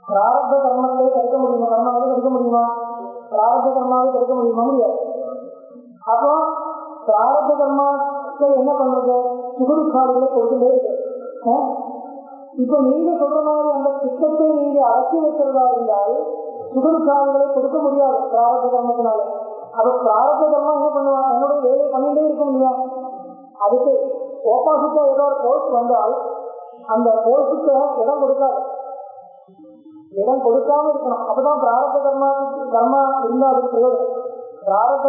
பிராரப்த கர்மத்தை தடுக்க முடியுமா? கர்மாவை தடுக்க முடியுமா? பிராரப்த கர்மாவை தடுக்க முடியுமா? முடியாது. அப்போ பிராரப்த கர்மாக்கள் என்ன பண்றது? சுகதுக்காதிகளை கொடுத்துட்டே இருக்கு. இப்போ நீங்க சொல்ற மாதிரி அந்த சித்தத்தை நீங்க அடக்கி வைக்கிறதா இருந்தால் சுகதுக்காதிகளை கொடுக்க முடியாது பிராரப்த கர்மத்தினால. அப்ப பிராரப்த கர்மம் என்ன பண்ணுவாங்க? என்னுடைய வேலை பண்ணிட்டே இருக்கும் இல்லையா? அதுக்கு ஆப்போசிட்டா ஏதோ ஒரு போஸ்ட் வந்தால் அந்த போஸ்டுக்கு இடம் கொடுக்காது. இடம் கொடுக்காம இருக்கணும். அப்பதான் பிராரப்த கர்மா இருந்தா அதுக்கு பிரயோஜனம். பிராரப்த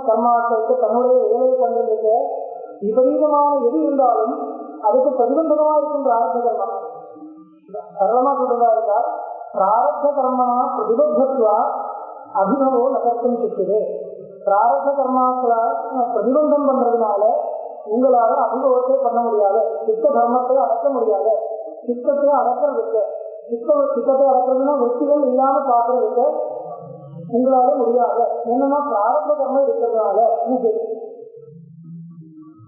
கர்மாக்களுக்கு தன்னுடைய வேலையை பண்றதுக்கு விபரீதமான எது இருந்தாலும் அதுக்கு பிரதிபந்தகமா இருக்கும் பிராரப்த கர்மா. சரளமா சொல்றதா இருந்தா பிராரப்த கர்மனா பிரதிபத்தத்துவா அபிநவோ நகர்த்தும் சிக்குது. பிராரப்த கர்மாக்களை பிரதிபந்தம் பண்றதுனால உங்களால அனுபவத்தை பண்ண முடியாது, சித்த தர்மத்தை அடக்க முடியாது. சித்தத்தை அடக்கிறதுக்கு சித்தத்தை அடக்கிறதுனா வெற்றிகள் இல்லாம பாக்குறதுக்கு உங்களால முடியாது. என்னன்னா பிராரப்த கர்மம் இருக்கிறதுனால.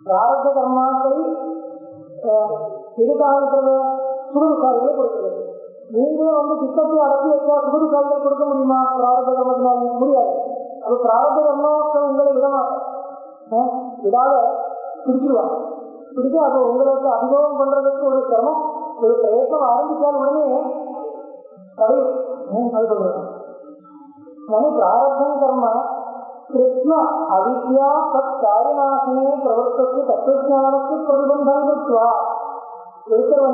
பிராரப்த கர்மாக்கள் எதுக்காக இருக்கிறத சுடுகாரிகளை கொடுக்கிறது. நீங்களே சித்தத்தை அடக்கி வைக்க சுடுகாரிகளை கொடுக்க முடியுமா? பிராரப்த கர்மத்தினால முடியாது. அப்ப பிராரப்த கர்மாக்கள் உங்களை விடாத பிடிச்சிருவாங்க. பிடிச்சு அப்போ உங்களுக்கு அனுபவம் பண்றதுக்கு ஒரு சிரமம், ஒரு பிரயத்தனம் ஆரம்பிச்சால் உடனே தடையும். அது சொல்றேன். பிராரப்தம் கர்ம கிருஷ்ண அவித்யா தத் காரியநாசனே பிரவர்த்தத்து தத்துவஞானத்து பிரதிபந்தம் கிருத்வா. ஒருத்தர்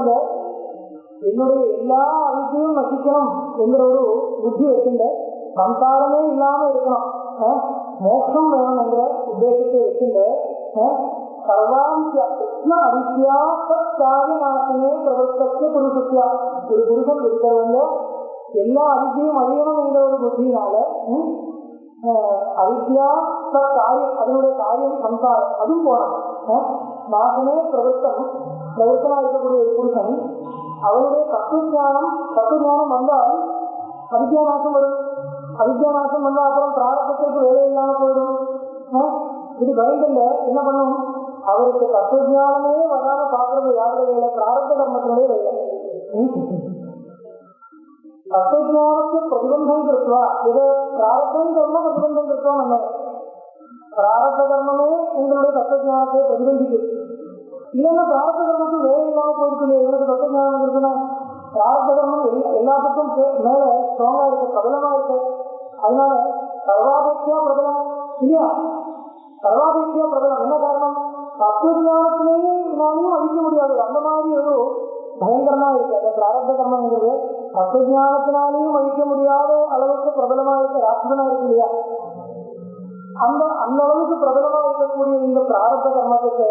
என்னுடைய எல்லா அவித்தையும் நசிக்கணும் என்கிற ஒரு புத்தி வச்சுட்டு சம்சாரமே இல்லாம இருக்கணும், மோட்சம் வேணும் என்கிற உத்தேசத்தை வச்சுட்டு சர்வாவித்யா கிருஷ்ண அவித்யா தத் காரியநாசனே பிரவர்த்தத்து புருஷத்யா. ஒரு புருஷன் இருக்கிறவங்க எல்லா அவித்தையும் அழியணும் என்கிற ஒரு புத்தியினால அவித்யா தத் காரியம், அதனுடைய காரியம் சம்சாரம், அதுவும் போனோம். நாசனே பிரவர்த்தனா இருக்கக்கூடிய ஒரு புருஷன் அவனுடைய தத்துவஞானம் வந்தால் அவித்யா நாசம் வரும். அவித்யா நாசம் வந்தா அப்புறம் பிராரப்தத்திற்கு வேலை இல்லாம போயிடும். இது பயந்துல என்ன பண்ணும்? அவருக்கு தத்துவஞானமே வராம பாக்குறது யாருடைய வேலை? பிராரப்த கர்மத்தினுடைய வேலை. தத்துவஞானத்தை பிரதிபந்தம் கிருத்வா. இது பிராரப்தம் கர்ம பிரதிபந்தம் கிருத்வா. நம்ம பிராரப்த கர்மமே உங்களுடைய தத்துவஞானத்தை பிரதிபந்திக்குது. இல்லைன்னா பிராரப்த கர்மத்துக்கு வேலை இல்லாம போயிருக்கு இல்லையா? எங்களுக்கு தத்துவஞானம் இருக்குன்னா பிராரப்த கர்மம் எல்லாத்துக்கும் மேல ஸ்ட்ராங்கா இருக்கு, பிரபலமா இருக்கு. அதனால சர்வாபேட்சையா பிரபலம் இல்லையா? சர்வாபேட்சையா பிரபலம். என்ன காரணம்? தத்துவஞானத்தினாலையும் அழிக்க முடியாது. அந்த மாதிரி ஒரு பயங்கரமா இருக்கு அந்த பிராரப்த கர்மங்கிறது. தத்துவஞானத்தினாலையும் அழிக்க முடியாத அளவுக்கு பிரபலமா இருக்கு, ராட்சசனா இருக்கு இல்லையா? அந்த அளவுக்கு பிரபலமா இருக்கக்கூடிய இந்த பிராரப்த கர்மத்துக்கு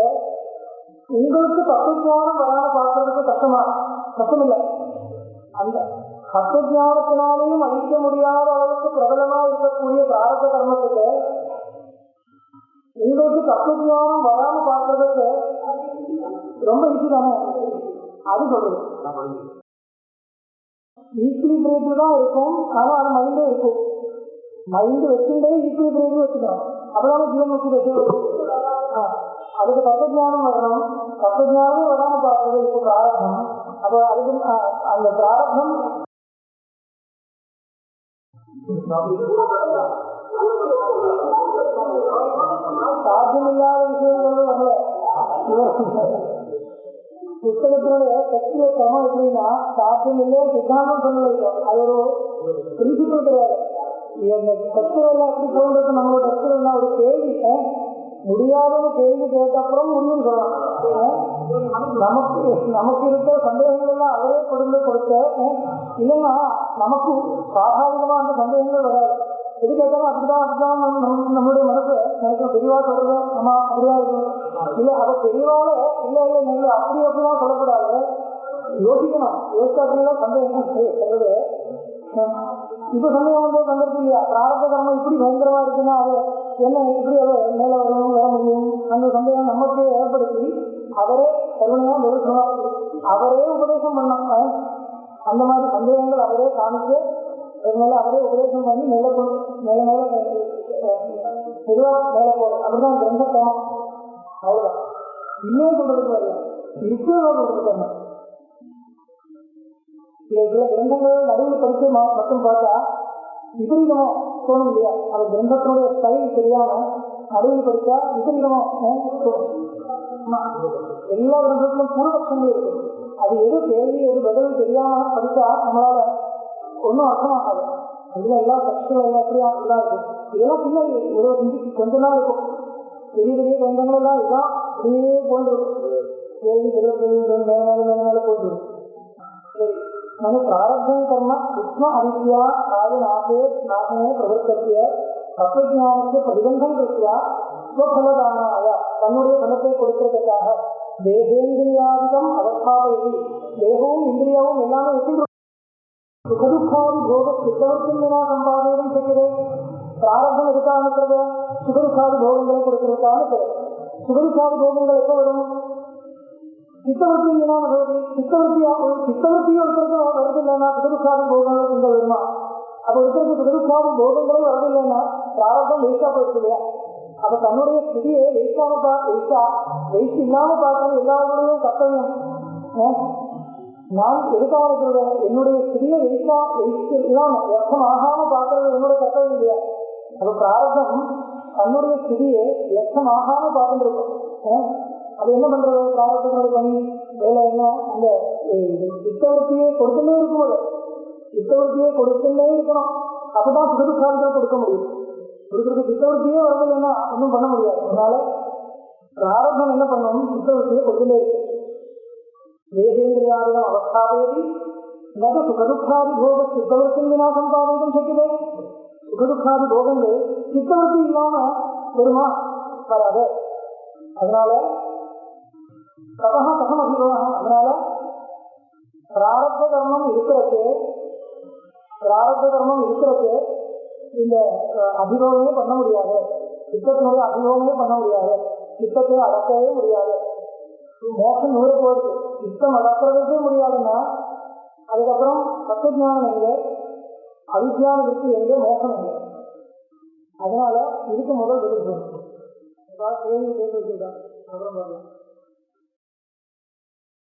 உங்களுக்கு தத்துவஞானம் வராம பார்க்கறதுக்கு கஷ்டம் இல்லை. அந்த தத்துவஞானத்தினாலையும் அழிக்க முடியாத அளவுக்கு பிரபலமா இருக்கக்கூடிய பிராரப்த கர்மத்துக்கு உங்களுக்கு தத்துவஞானம் வராம பார்க்கறதுக்கு ரொம்ப ஈஸி தானே. அது சொல்றது ஈக்குவலிபிரியத்துல தான் இருக்கும். ஆனா அது மைண்டே இருக்கும். மைண்ட் வச்சுட்டே ஈக்குவலிபிரியத்துல வச்சுக்கணும். அப்பதானே ஜீவன் முக்தி வச்சு. அதுக்கு தத்துவஞானம் வரணும். தத்துவஞானமே வராம பார்க்கறது இப்போ பிராரப்தம். அப்ப அதுக்கு அந்த பிராரப்தம் சாத்தியமில்லாத விஷயங்கள் வரல. புத்தகத்தினுடைய டெக்ஸ்ட்ல கிரமம் எப்படின்னா சாத்தியம் இல்லை சித்தாந்தம் சொல்லல. அது ஒரு பிரின்சிபல் கிடையாது. இந்த டெக்ஸ்ட்ல எப்படி போன்றது நம்மளோட டெக்ஸ்ட்ல ஒரு கேள்வி முடியாதது கேள்வி கேட்ட அப்புறம் முடியும் சொல்லலாம். நமக்கு இருக்கிற சந்தேகங்கள் எல்லாம் அவரே கொடுத்த இல்லைன்னா நமக்கு சாதாரணமா அந்த சந்தேகங்கள் வராது. எது கேட்டாலும் அப்படிதான் நம்மளுடைய மனசு எனக்கு தெளிவா சொல்றது. ஆமா அப்படியா இருக்கும். இல்ல அதை தெளிவால இல்ல நீங்க அப்படிதான் சொல்லக்கூடாது. யோசிக்கணும். யோசிச்சா அப்படிலாம் சந்தேகம் சொல்றது. இப்ப சந்தேகம் சந்தர்ப்பம் இல்லையா? பிராரப்த கர்மம் இப்படி பயங்கரமா இருக்குன்னா அது என்ன எப்படி அதை மேல வர முடியும்? அந்த சந்தேகம் நமக்கு ஏற்படுத்தி அவரே கருணையா நிறுத்தமா அவரே உபதேசம் பண்ணாங்க. அந்த மாதிரி சந்தேகங்கள் அவரே காமிச்சு அதனால அவரே உபதேசம் பண்ணி மேல பொதுவா மேல போறோம். அப்படிதான் கிரந்தம். அவ்வளவுதான். இல்லையே சொல்றதுக்கு வரல, இருக்கே சொல்றதுக்கு. சில கிரந்தங்கள் நடுவில் படித்து மட்டும் பார்த்தா விபரீதமோ தோணும் இல்லையா? அது கிரந்தத்தினுடைய ஸ்டைல் தெரியாம நடுவில் படித்தா விபரீதமோ தோணும். எல்லா கிரந்தத்திலும் பூர்வபட்சங்கள் இருக்கு. அது எது கேள்வி எது பதில் தெரியாம படித்தா நம்மளால ஒன்றும் அர்த்தமாகாது. அதுல எல்லா கஷ்டம் எல்லாம் எப்படியா எல்லாம் இருக்கு. இதெல்லாம் பின்னாடி ஒரு கொஞ்ச நாள் இருக்கும். பெரிய பெரிய கிரந்தங்கள் எல்லாம் இதுதான் அப்படியே போயிட்டு கேள்வி பதில் கேள்வி மேல போயிட்டு. சரி, नानु प्रारब्धं कर्म सूक्ष्म अविद्या आदिनाशे नाशने प्रवृत्तस्य तत्वज्ञानस्य प्रतिबंधं कृत्वा स्वफलदानाय तन्नुடைய फलத்தை கொடுக்கிறதுக்காக தேகேந்திரியாதிகம் அவஸ்தாபயதி தேகமும் இந்திரியாவும் எல்லாமே வச்சுட்டு சுகதுக்காதி போக சித்தவத்தின் வினா சம்பாதியம் செய்கிறது பிராரப்தம் எதுக்காக இருக்கிறது சுகதுக்காதி போகங்களை கொடுக்கிறதுக்காக இருக்கிறது சுகதுக்காதி போகங்கள் எப்போ வரும் சித்தவத்தின் வினா வருவது சித்தவத்தியும் ஒருத்தருக்கு வருதில்லைன்னா சுகதுக்காதி போகங்கள் இங்க வருமா அப்ப ஒருத்தருக்கு சுகதுக்காதி போகங்களே வரதில்லைன்னா பிராரப்தம் வேஸ்டா போயிருக்கு இல்லையா அப்ப தன்னுடைய ஸ்திதியை வேஸ்ட் இல்லாம பார்க்கறது எல்லாருடையும் கர்த்தவியம் நான் எதுக்காக இருக்கிறது என்னுடைய ஸ்திதியை வேஸ்ட் இல்லாம வியர்த்தமாகாம பார்க்கறது என்னுடைய கர்த்தவியம் இல்லையா அப்ப பிராரப்தம் தன்னுடைய ஸ்திதியை வியர்த்தமாகாம பார்த்துருக்கும் அது என்ன பண்றது பிராரப்தத்தினுடைய பணி வேலை என்ன அந்த சித்தவர்த்தியை கொடுத்துட்டே இருக்கும் சித்தவர்த்தியை கொடுத்துட்டே இருக்கணும் அப்பதான் சுகதுக்காரிகள் கொடுக்க முடியும் ஒருத்தருக்கு சித்தவர்த்தியே வரதில்லைன்னா ஒன்றும் பண்ண முடியாது அதனால பிராரப்தம் என்ன பண்ணணும் சித்தவர்த்தியை கொடுத்துட்டே இருக்கு தேகேந்திரியாதிகம் அவஸ்தாபயதி நது சுகதுக்காதி போக சித்தவர்த்தின் வினா சம்பாதிக்கும் சக்கியதே சுகதுக்காதி போகங்கள் சித்தவர்த்தி இல்லாம வருமா வராது அதனால ததா கதம் அபிபவம் அதனால பிராரப்த கர்மம் இருக்கிறது இந்த அபிபவமே பண்ண முடியாது சித்தத்தினுடைய அபிபவமே பண்ண முடியாது சித்தத்தை அடக்கவே முடியாது மோட்சம் நூறு போகுது சித்தம் அடக்கிறதுக்கே முடியாதுன்னா அதுக்கப்புறம் தத்துவஞானம் எங்கே அவித்யான விருத்தி எங்கே மோட்சம் எங்கே அதனால இதுக்கு முதல் பதில் சொல்லணும் கேள்வி கேட்டு வச்சுருக்காங்க அப்புறம் பார்க்கலாம்